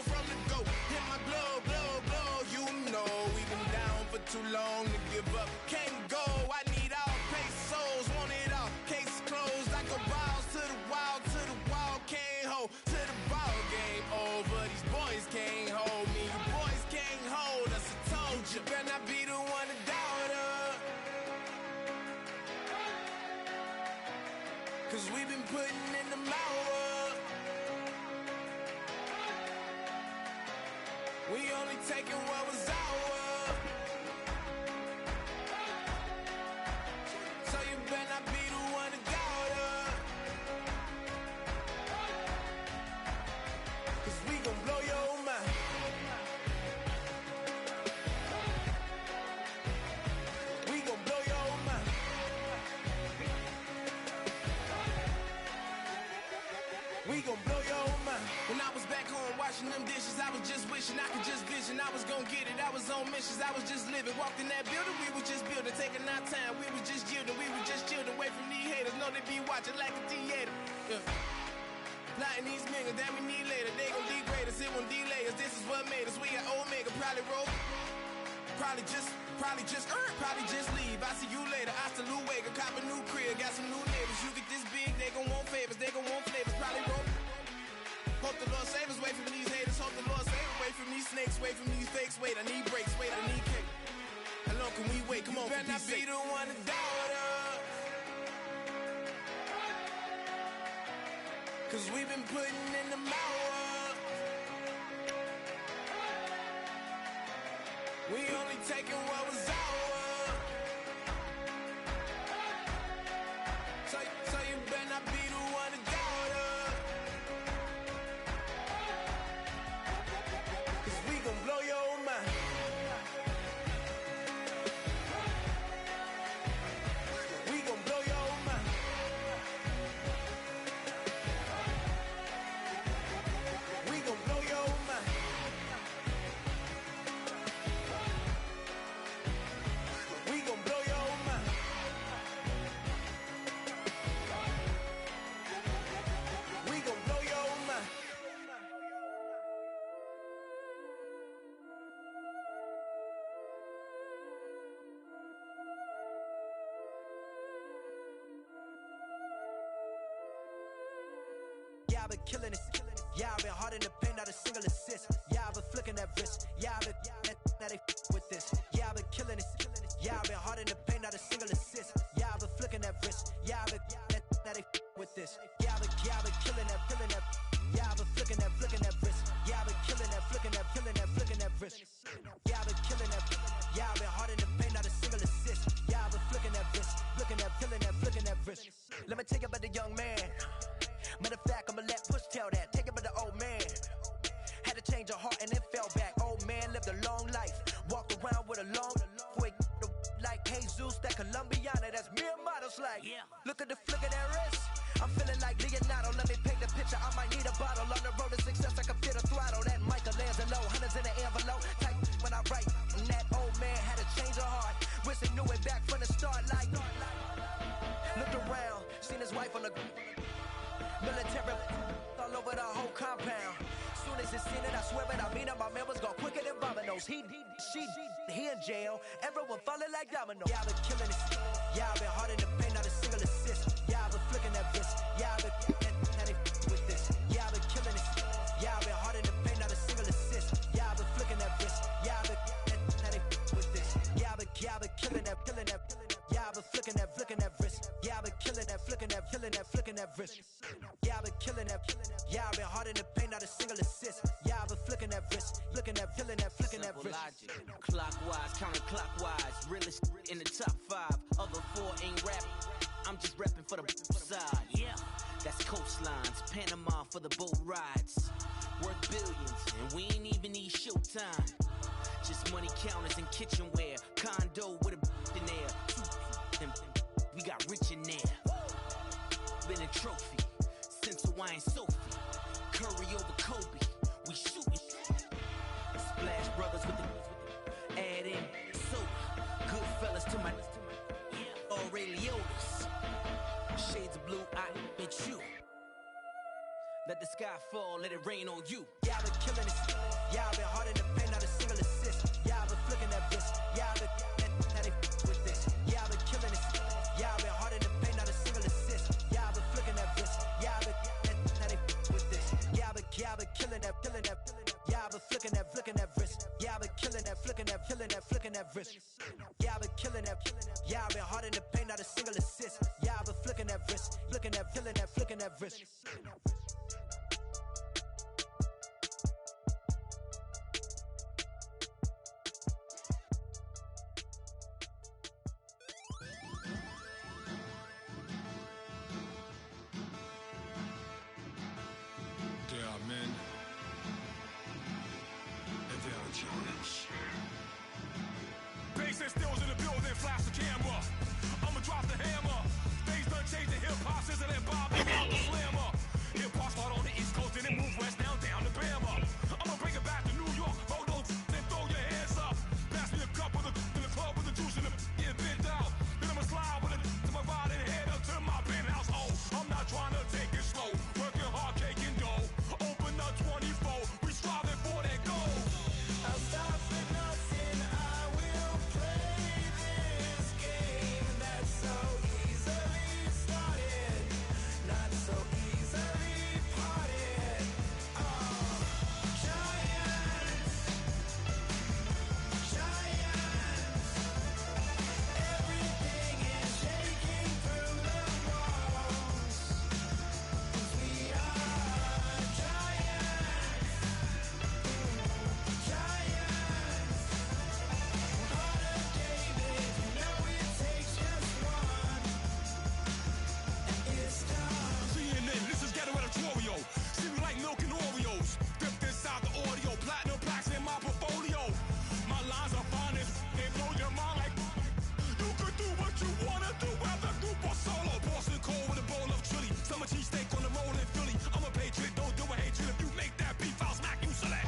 From the go, hit my blow. You know we been down for too long to give up. Can't go. I need all pesos, want it all. Case closed. I go balls to the wall. Can't hold to the ball game over. These boys can't hold me. You boys can't hold us. I told you, better not be the one to doubt us. 'Cause we've been putting in the hours. We only taking what was ours. So you better not be the one to doubt us. 'Cause we gon' blow your mind. We gon' blow your mind. We gon' blow your mind. When I was back home washing them dishes, I was just wishing I could just vision. I was gon' get it, I was on missions, I was just living. Walked in that building, we was just building, taking our time. We was just yielding, we was just chilling. Away from these haters, know they be watching like a theater. Yeah. Plotting these niggas that we need later. They gon' degrade us, it won't delay us. This is what made us. We got Omega, probably roll. Probably just leave. I see you later. Hasta Luego, cop a new crib, got some new neighbors. You get this big, they gon' want favors, they gon' want flavors. Probably roll. Hope the Lord save us, wait from these haters. Hope the Lord save us, wait from these snakes, wait from these fakes. Wait, I need breaks, wait, I need cake. How long can we wait? Come on, better not be the one to doubt us. 'Cause we've been putting in the hours. We only taking what was ours. So you better not be the one to doubt us. 'Cause we gon' blow your mind. We gon' blow your mind. We gon' blow your mind. We gon' blow your mind. We gon' blow your mind. Yeah, I've been killing it. Yeah, I've been hard in the paint, not a single assist. Yeah, I've been flicking that wrist. Yeah, I've been now they with this. Yeah, I've been killing it. Yeah, I've been hard in the paint, not a single assist. Yeah, I've been flicking that wrist. Yeah, I've been now they with this. Yeah, I've been killing that. Yeah, I've been flicking that wrist. Yeah, I've been killing that, flicking that wrist. Yeah, I've been killing that. Yeah, I've been hard in the paint, not a single assist. Yeah, I've been flicking that wrist, flicking that wrist. Let me tell you about the young man. Matter of fact, I'ma let Push tell that. Take it by the old man. Had to change her heart and then fell back. Old man lived a long life. Walked around with a long way like Jesus, that Colombiana. That's mere models like. Look at the flick of that wrist. I'm feeling like Leonardo. Let me paint the picture. I might need a bottle. On the road to success, I can feel the throttle. That Michelangelo, hundreds in the envelope. Type when I write. And that old man had to change her heart. Wish he knew it back from the start. Like, looked around, seen his wife on the military all over the whole compound. Soon as he seen it, I swear it, I mean it, my man was gone quicker than dominoes. He in jail, everyone falling like dominoes. Yeah, I've been killing it. Yeah, I've been hard in the paint, not a single assist. Yeah, I've been flicking that wrist. Yeah, I've been now they with this. Yeah, I've been killing it. Yeah, I've been hard in the paint, not a single assist. Yeah, I've been flicking that wrist. Yeah, I've been now they with this. Yeah, I've been killing that. Yeah, I've been flicking that wrist. Yeah, I've been killing that, flicking that wrist. Yeah, I've been killing that. Yeah, I've been hard in the paint, not a single assist. Yeah, I've been I'm just repping for the side. Yeah, that's coastlines, Panama for the boat rides. Worth billions, and we ain't even need showtime. Just money counters and kitchenware. Condo with a in there. We got rich in there. Been a trophy since Hawaiian Sophie. Curry over Kobe. We shooting. Splash Brothers with the add in soda. Good fellas to my Aureliotas. Shades of blue, I admit you. Let the sky fall, let it rain on you. Yeah, I've been killing it. Yeah, I've been hard in the paint, not a single assist. Yeah, I've been flicking that wrist. Yeah, I've been now they with this. Yeah, I've been killing it. Yeah, I've been hard in the paint, not a single assist. Yeah, I've been flicking that wrist. Yeah, I've been now they with this. Yeah, I've been killing that. Yeah, I've been flicking that wrist. Yeah, I've been killing that, flicking that wrist. Yeah, I've been killing that. Yeah, I've been hard in the paint, not a single assist. Yeah, I've been flicking that wrist, flicking that wrist. There are men, and there are giants. Bass and stills in the building, flash the camera. I'ma drop the hammer. Things done changed in hip-hop, Sizzle and Bob, they out the slammer. Hip-hop start on the East Coast, and it move west, now down to Bama. I'ma bring it back to New York, roll those and throw your hands up. Pass me a cup of the in the club with the juice in the get bent out. Then I'ma slide with it to my ride and head up to my penthouse. Oh, I'm not trying to take it slow, working hard, cake and dough. Open up 24, we striving for that goal. I'll stop for nothing, I will play this game that's so easily started, not so easily parted. Giants, everything is shaking through the walls. 'Cause we are giants. Heart of David, you know it takes just one, and it's time. CNN, this is ghetto editorial. See me like milk and Oreos. Dipped inside the audio, platinum plaques in my portfolio. My lines are finest, they blow your mind like you could do what you wanna do, whether group or solo. Boston cold with a bowl of chili, summer cheesesteak on the roll in Philly. I'm a patriot, don't do a hatred. If you make that beef, I'll smack you silly.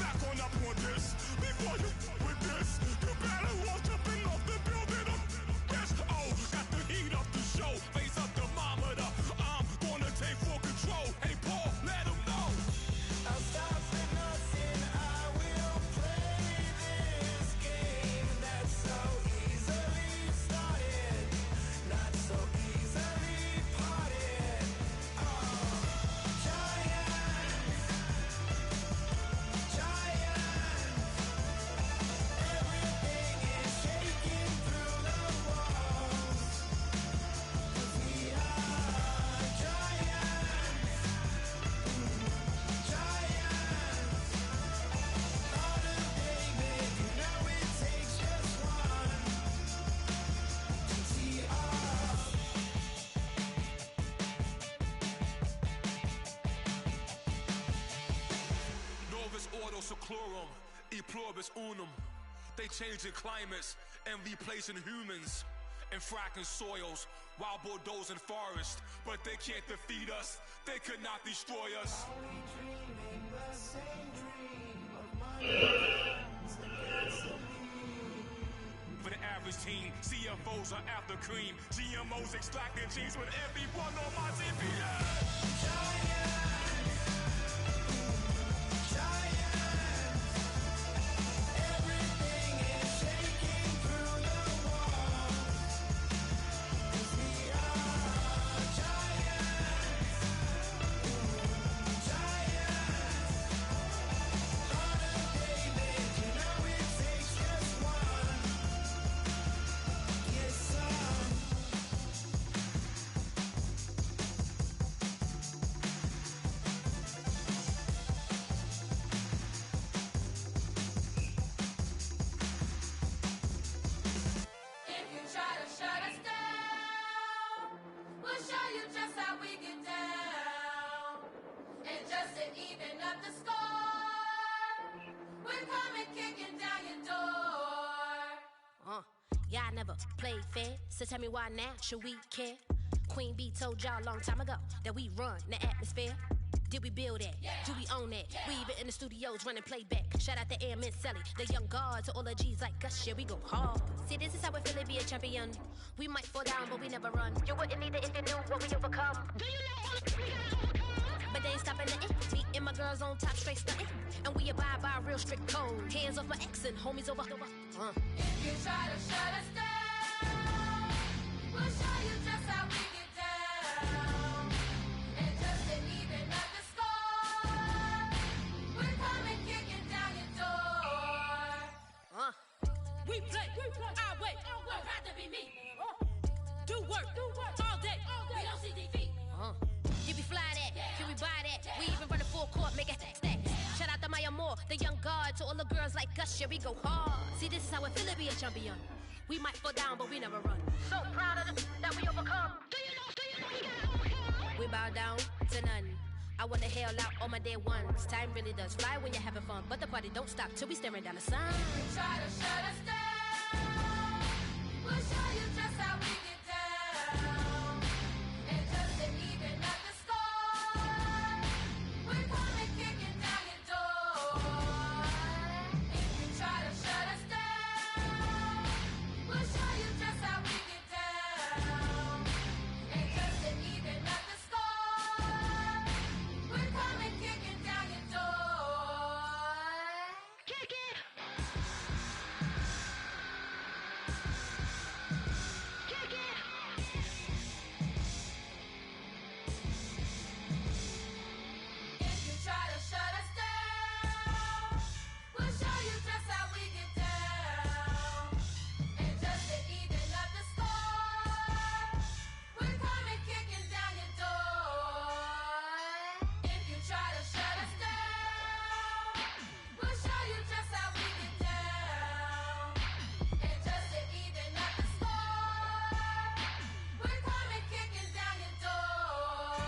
Back on up on this, before you with this, you better walk jumping off the building up. Yes, oh, got the heat up the show, face up the thermometer. I'm gonna take full control. Hey Paul, let him know. I'll stop for nothing, I will play this game that's so easily started, not so easily parted. Giants, everything is shaking through the walls. 'Cause we are giants. Heart of David, you know it takes just one. GTR. Novus Ordo Seclorum, E Pluribus Unum. They changing climates and replacing humans and fracking soils while bulldozing forests. But they can't defeat us, they could not destroy us. Are we dreaming the same dream of my friends against me? For the average team, CFOs are after cream. GMOs extracting genes with everyone on my team. Everything is shaking through the walls. 'Cause we are giants. Heart of David, you know it takes just one. Yes, son. never played fair, so tell me why now should we care? Queen Bee told y'all a long time ago that we run the atmosphere. Did we build that? Yeah. Do we own that? Yeah. We even in the studios running playback. Shout out to AM and Sally, the young guard, to all the G's like us. Yeah, we go hard. See, this is how we feel to be a champion. We might fall down, but we never run. You wouldn't need it if you knew what we overcome. Do you know what we gotta overcome? But they ain't stopping nothing. Me and my girls on top, straight stunting. And we abide by a real strict code. Hands off my ex and homies over. If you try to shut us down, we'll show you just how we get down. And just to even up the score, we're coming kicking down your door. We play our way. Don't have to be me. Do work all day. We don't see defeat. You be fly that, can we buy that? We even run a full court, make it stack. Shout out to Maya Moore, the young guard, to all the girls like us, yeah, we go hard. See, this is how it feel to be a champion. We might fall down, but we never run. So proud of that we overcome. Do you know we gotta overcome? We bow down to none. I wanna hail out all my day ones. Time really does fly when you're having fun, but the party don't stop till we staring down the sun. If you try to shut us down, we'll show you just how we get down. And just to even up the score, we're coming kicking down your door. If you try to shut us down, we'll show you just how we get down. And just to even up the score, we're coming kicking down your door. Kick it! Kick it! If you try to shut us down, we'll show you just how we get down. And just to even up the score, we're coming kicking down your door. If you try to shut us down, we'll show you just how we get down. And just to even up the score, we're coming kicking down your door.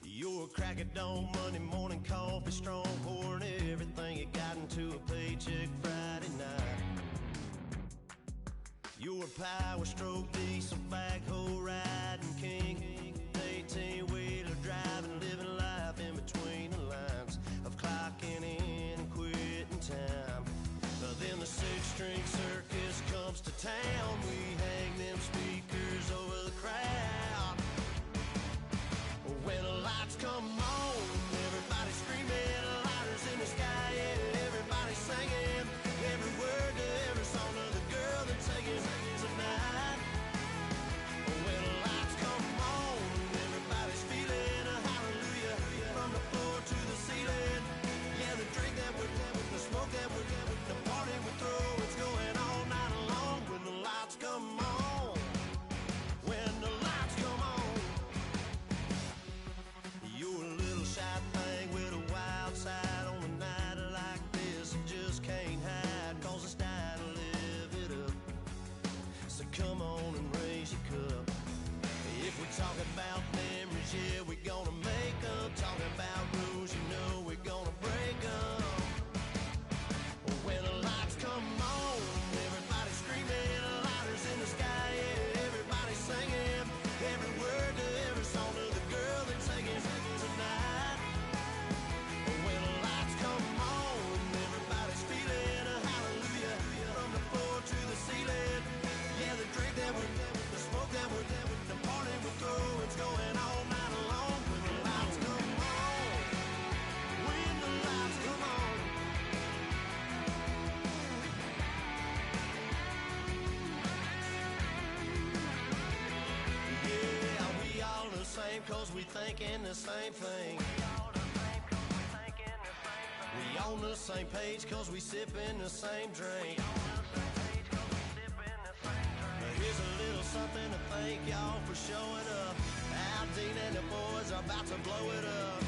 You're a crack at dawn, Monday morning coffee, strong, pouring everything you got into a paycheck Friday night. You're a power stroke, diesel backhoe riding king, 18-wheeler driving, living life in between the lines of clocking in and quitting time. Then the six-string circus comes to town. We hang them speakers over the crowd. When the lights come on, everybody screaming, lighters in the sky, yeah, everybody singing every word to every song of the girl they're taking tonight. When the lights come on, everybody's feeling a hallelujah from the floor to the ceiling. Yeah, the drink that we're the smoke that we're the party we throw, it's going all night long. When the lights come on, when the lights come on. You're a little shy thing with a wild side on a night like this. You just can't hide, cause it's time to live it up. So come on and raise your cup. If we're talking about memories, yeah, we're gonna make them. Talking about rules, you know we're gonna break them. When the lights come on, everybody screaming, lighters in the sky, yeah, everybody singing every word to every song of the girl they're taking tonight. When the lights come on, everybody's feeling a hallelujah from the floor to the ceiling. Yeah, the drink that we're, the smoke that we're, the party we throw, it's going all night long. When the lights come on, when the lights come on. Yeah, we all the same cause we thinking the same thing. We on the same page cause we sipping the same drink. Now here's a little something to thank y'all for showing up. Aldine and the boys are about to blow it up.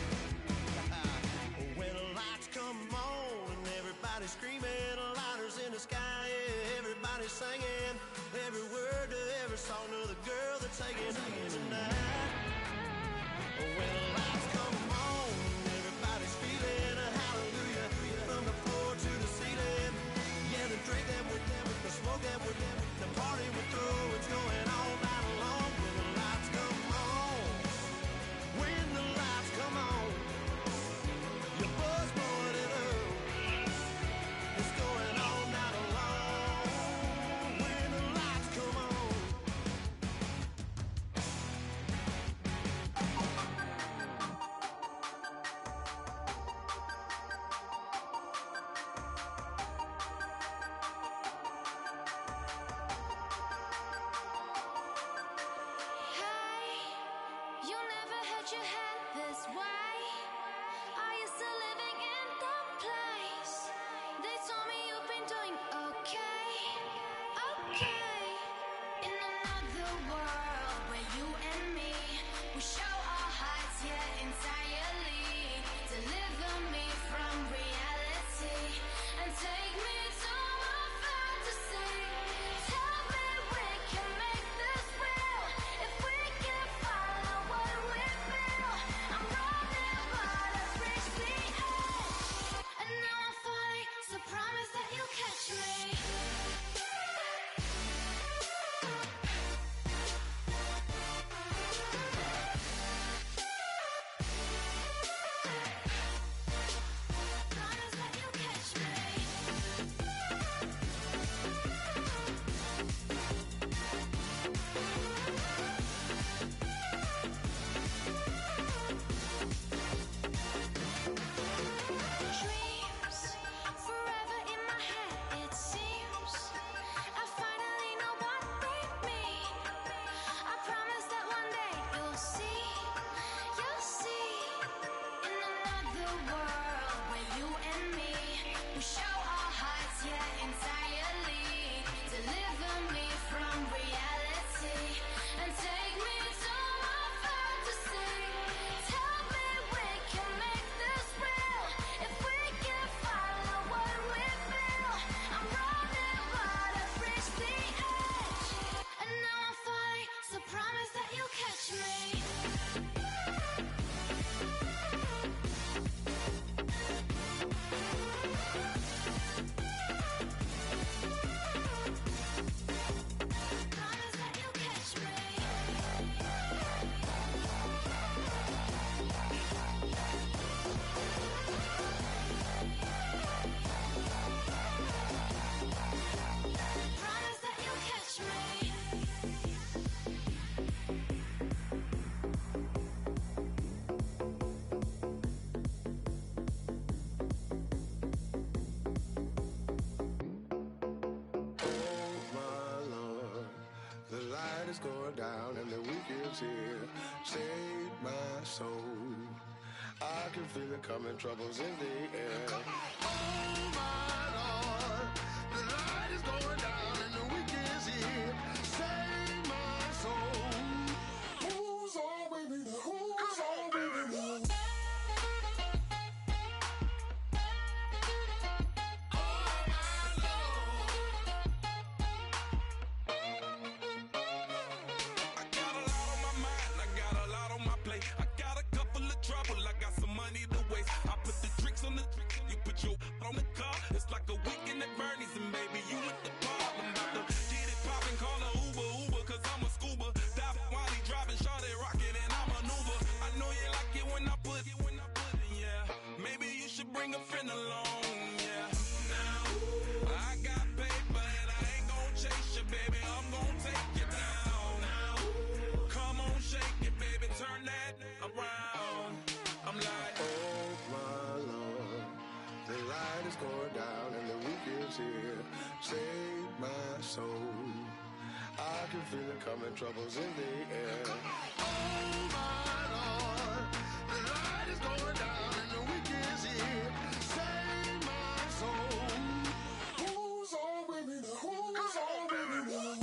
When the lights come on and everybody's screaming, lighters in the sky, yeah, everybody's singing every word to every song of the girl they're taking tonight. When the lights come on, everybody's feeling a hallelujah. From the floor to the ceiling. Yeah, the drink that we're doing, the smoke that we're doing, the party we're through, it's going all night long. When the lights come on, when the lights come on, your buzz blowing it up. It's going all night long. When the lights come on. Hey, you never had your head this way. Are you still living in that place? They told me you've been doing okay, okay. In another world where you and me, we show our hearts, yeah, entirely. Deliver me from reality and take me to my fantasy. Tell me we can make this real if we can follow what we feel. I'm running, but I've reached the edge, and now I'm falling. So promise that you'll catch me. Promise that you'll catch me. Dreams forever in my head, it seems. I finally know what they mean. I promise that one day you'll see. In another world where you and me, we show our hearts, yeah, entirely. Deliver me from reality and take me to my fantasy. Tell me we can make this real if we can follow what we feel. I'm running, but I've reached the edge, and now I'm falling. So promise that you'll catch me. Promise that you'll catch me. Promise that you'll catch me. Oh my Lord, the light is going down and the week is here. Save my soul. I can feel it coming, troubles in the air. Oh my Lord, the light is going down and the week is here. Save my soul. Who's on with me? Who's on with me? I got a lot on my mind, I got a lot on my plate. I got a couple of trouble, I got some money to waste. I put the tricks on the you put your on the car. It's like a weekend at Bernie's, and baby, you at the park. I'm about to get it poppin', call a Uber, cause I'm a scuba. Dive while he driving, shot it rockin', and I maneuver. I know you like it when I put it, yeah. Maybe you should bring a friend along, yeah. Now, I got paper, and I ain't gon' chase you, baby. I'm gon' take you down. Now, come on, shake it, baby, turn that around. I'm like, Oh my Lord, the light is going down and the week is here. Save my soul. I can feel it coming, troubles in the air. Oh my Lord, the light is going down and the week is here. Save my soul. Who's on with me? Who's on with me?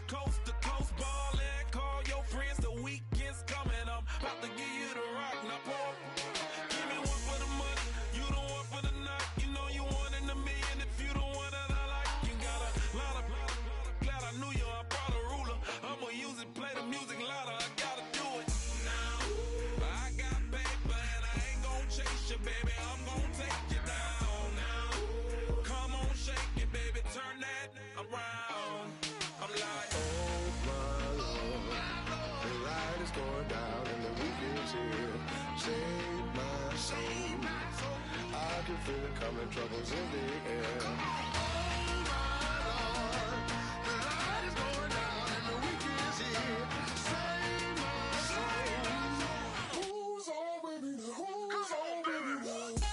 Coast to coast ballin', call your friends, the weekend's coming. I'm about to give coming, troubles in the air. Oh my Lord, the night is going down and the weekend's here. Save my soul. Who's on with me now? Who's on with me now?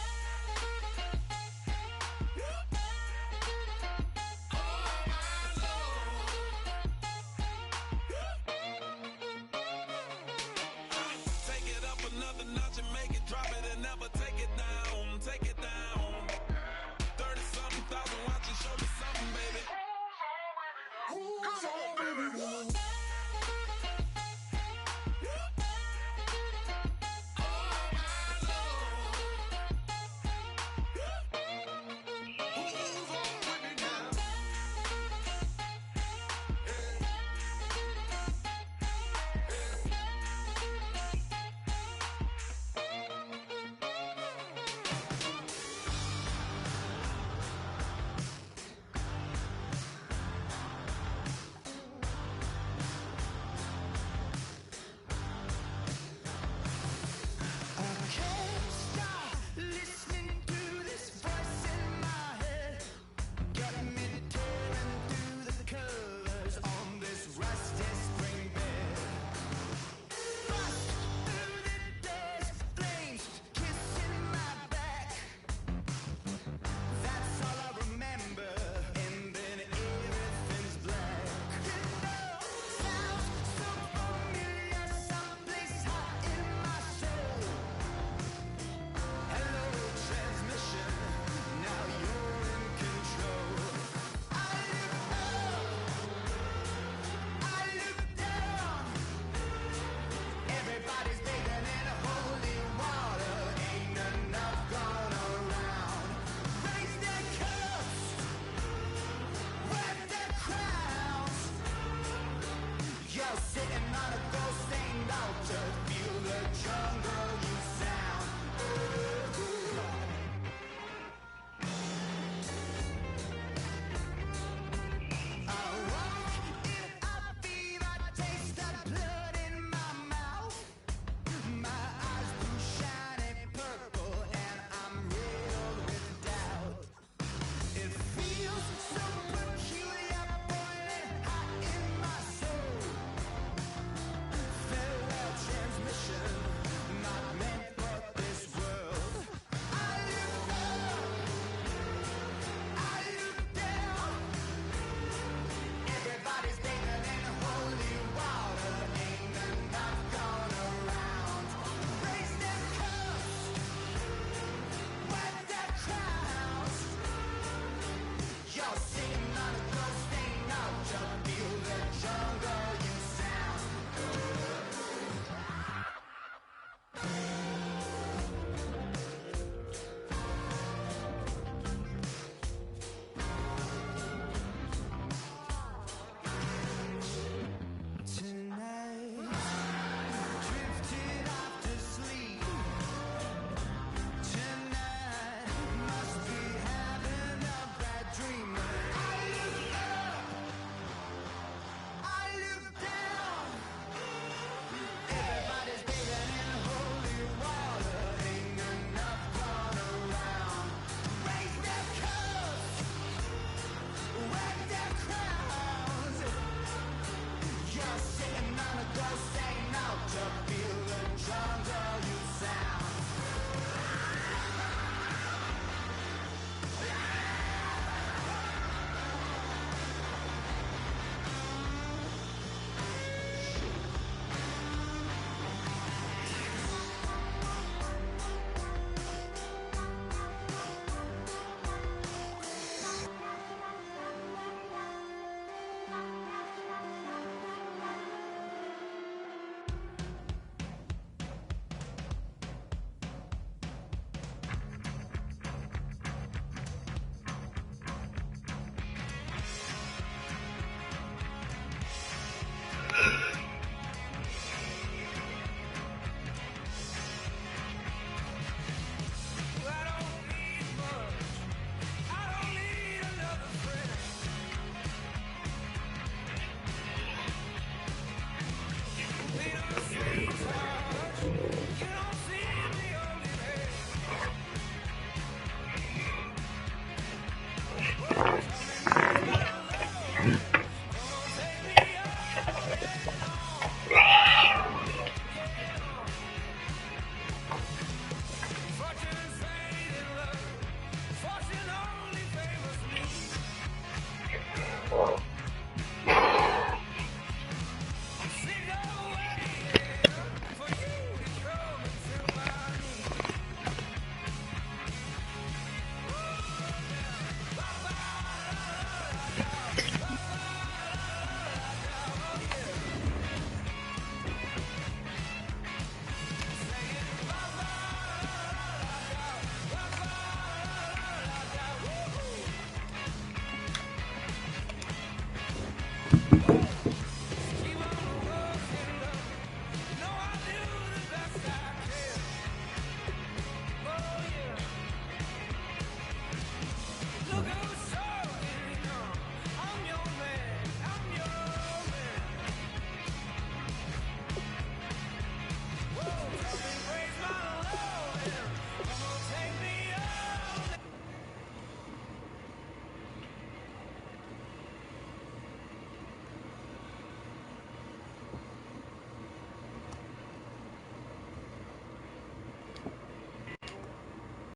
Take it up another notch and make it drop it and never take it down. Take it down. 30-something thousand watching, show me something, baby. Who's on with me now?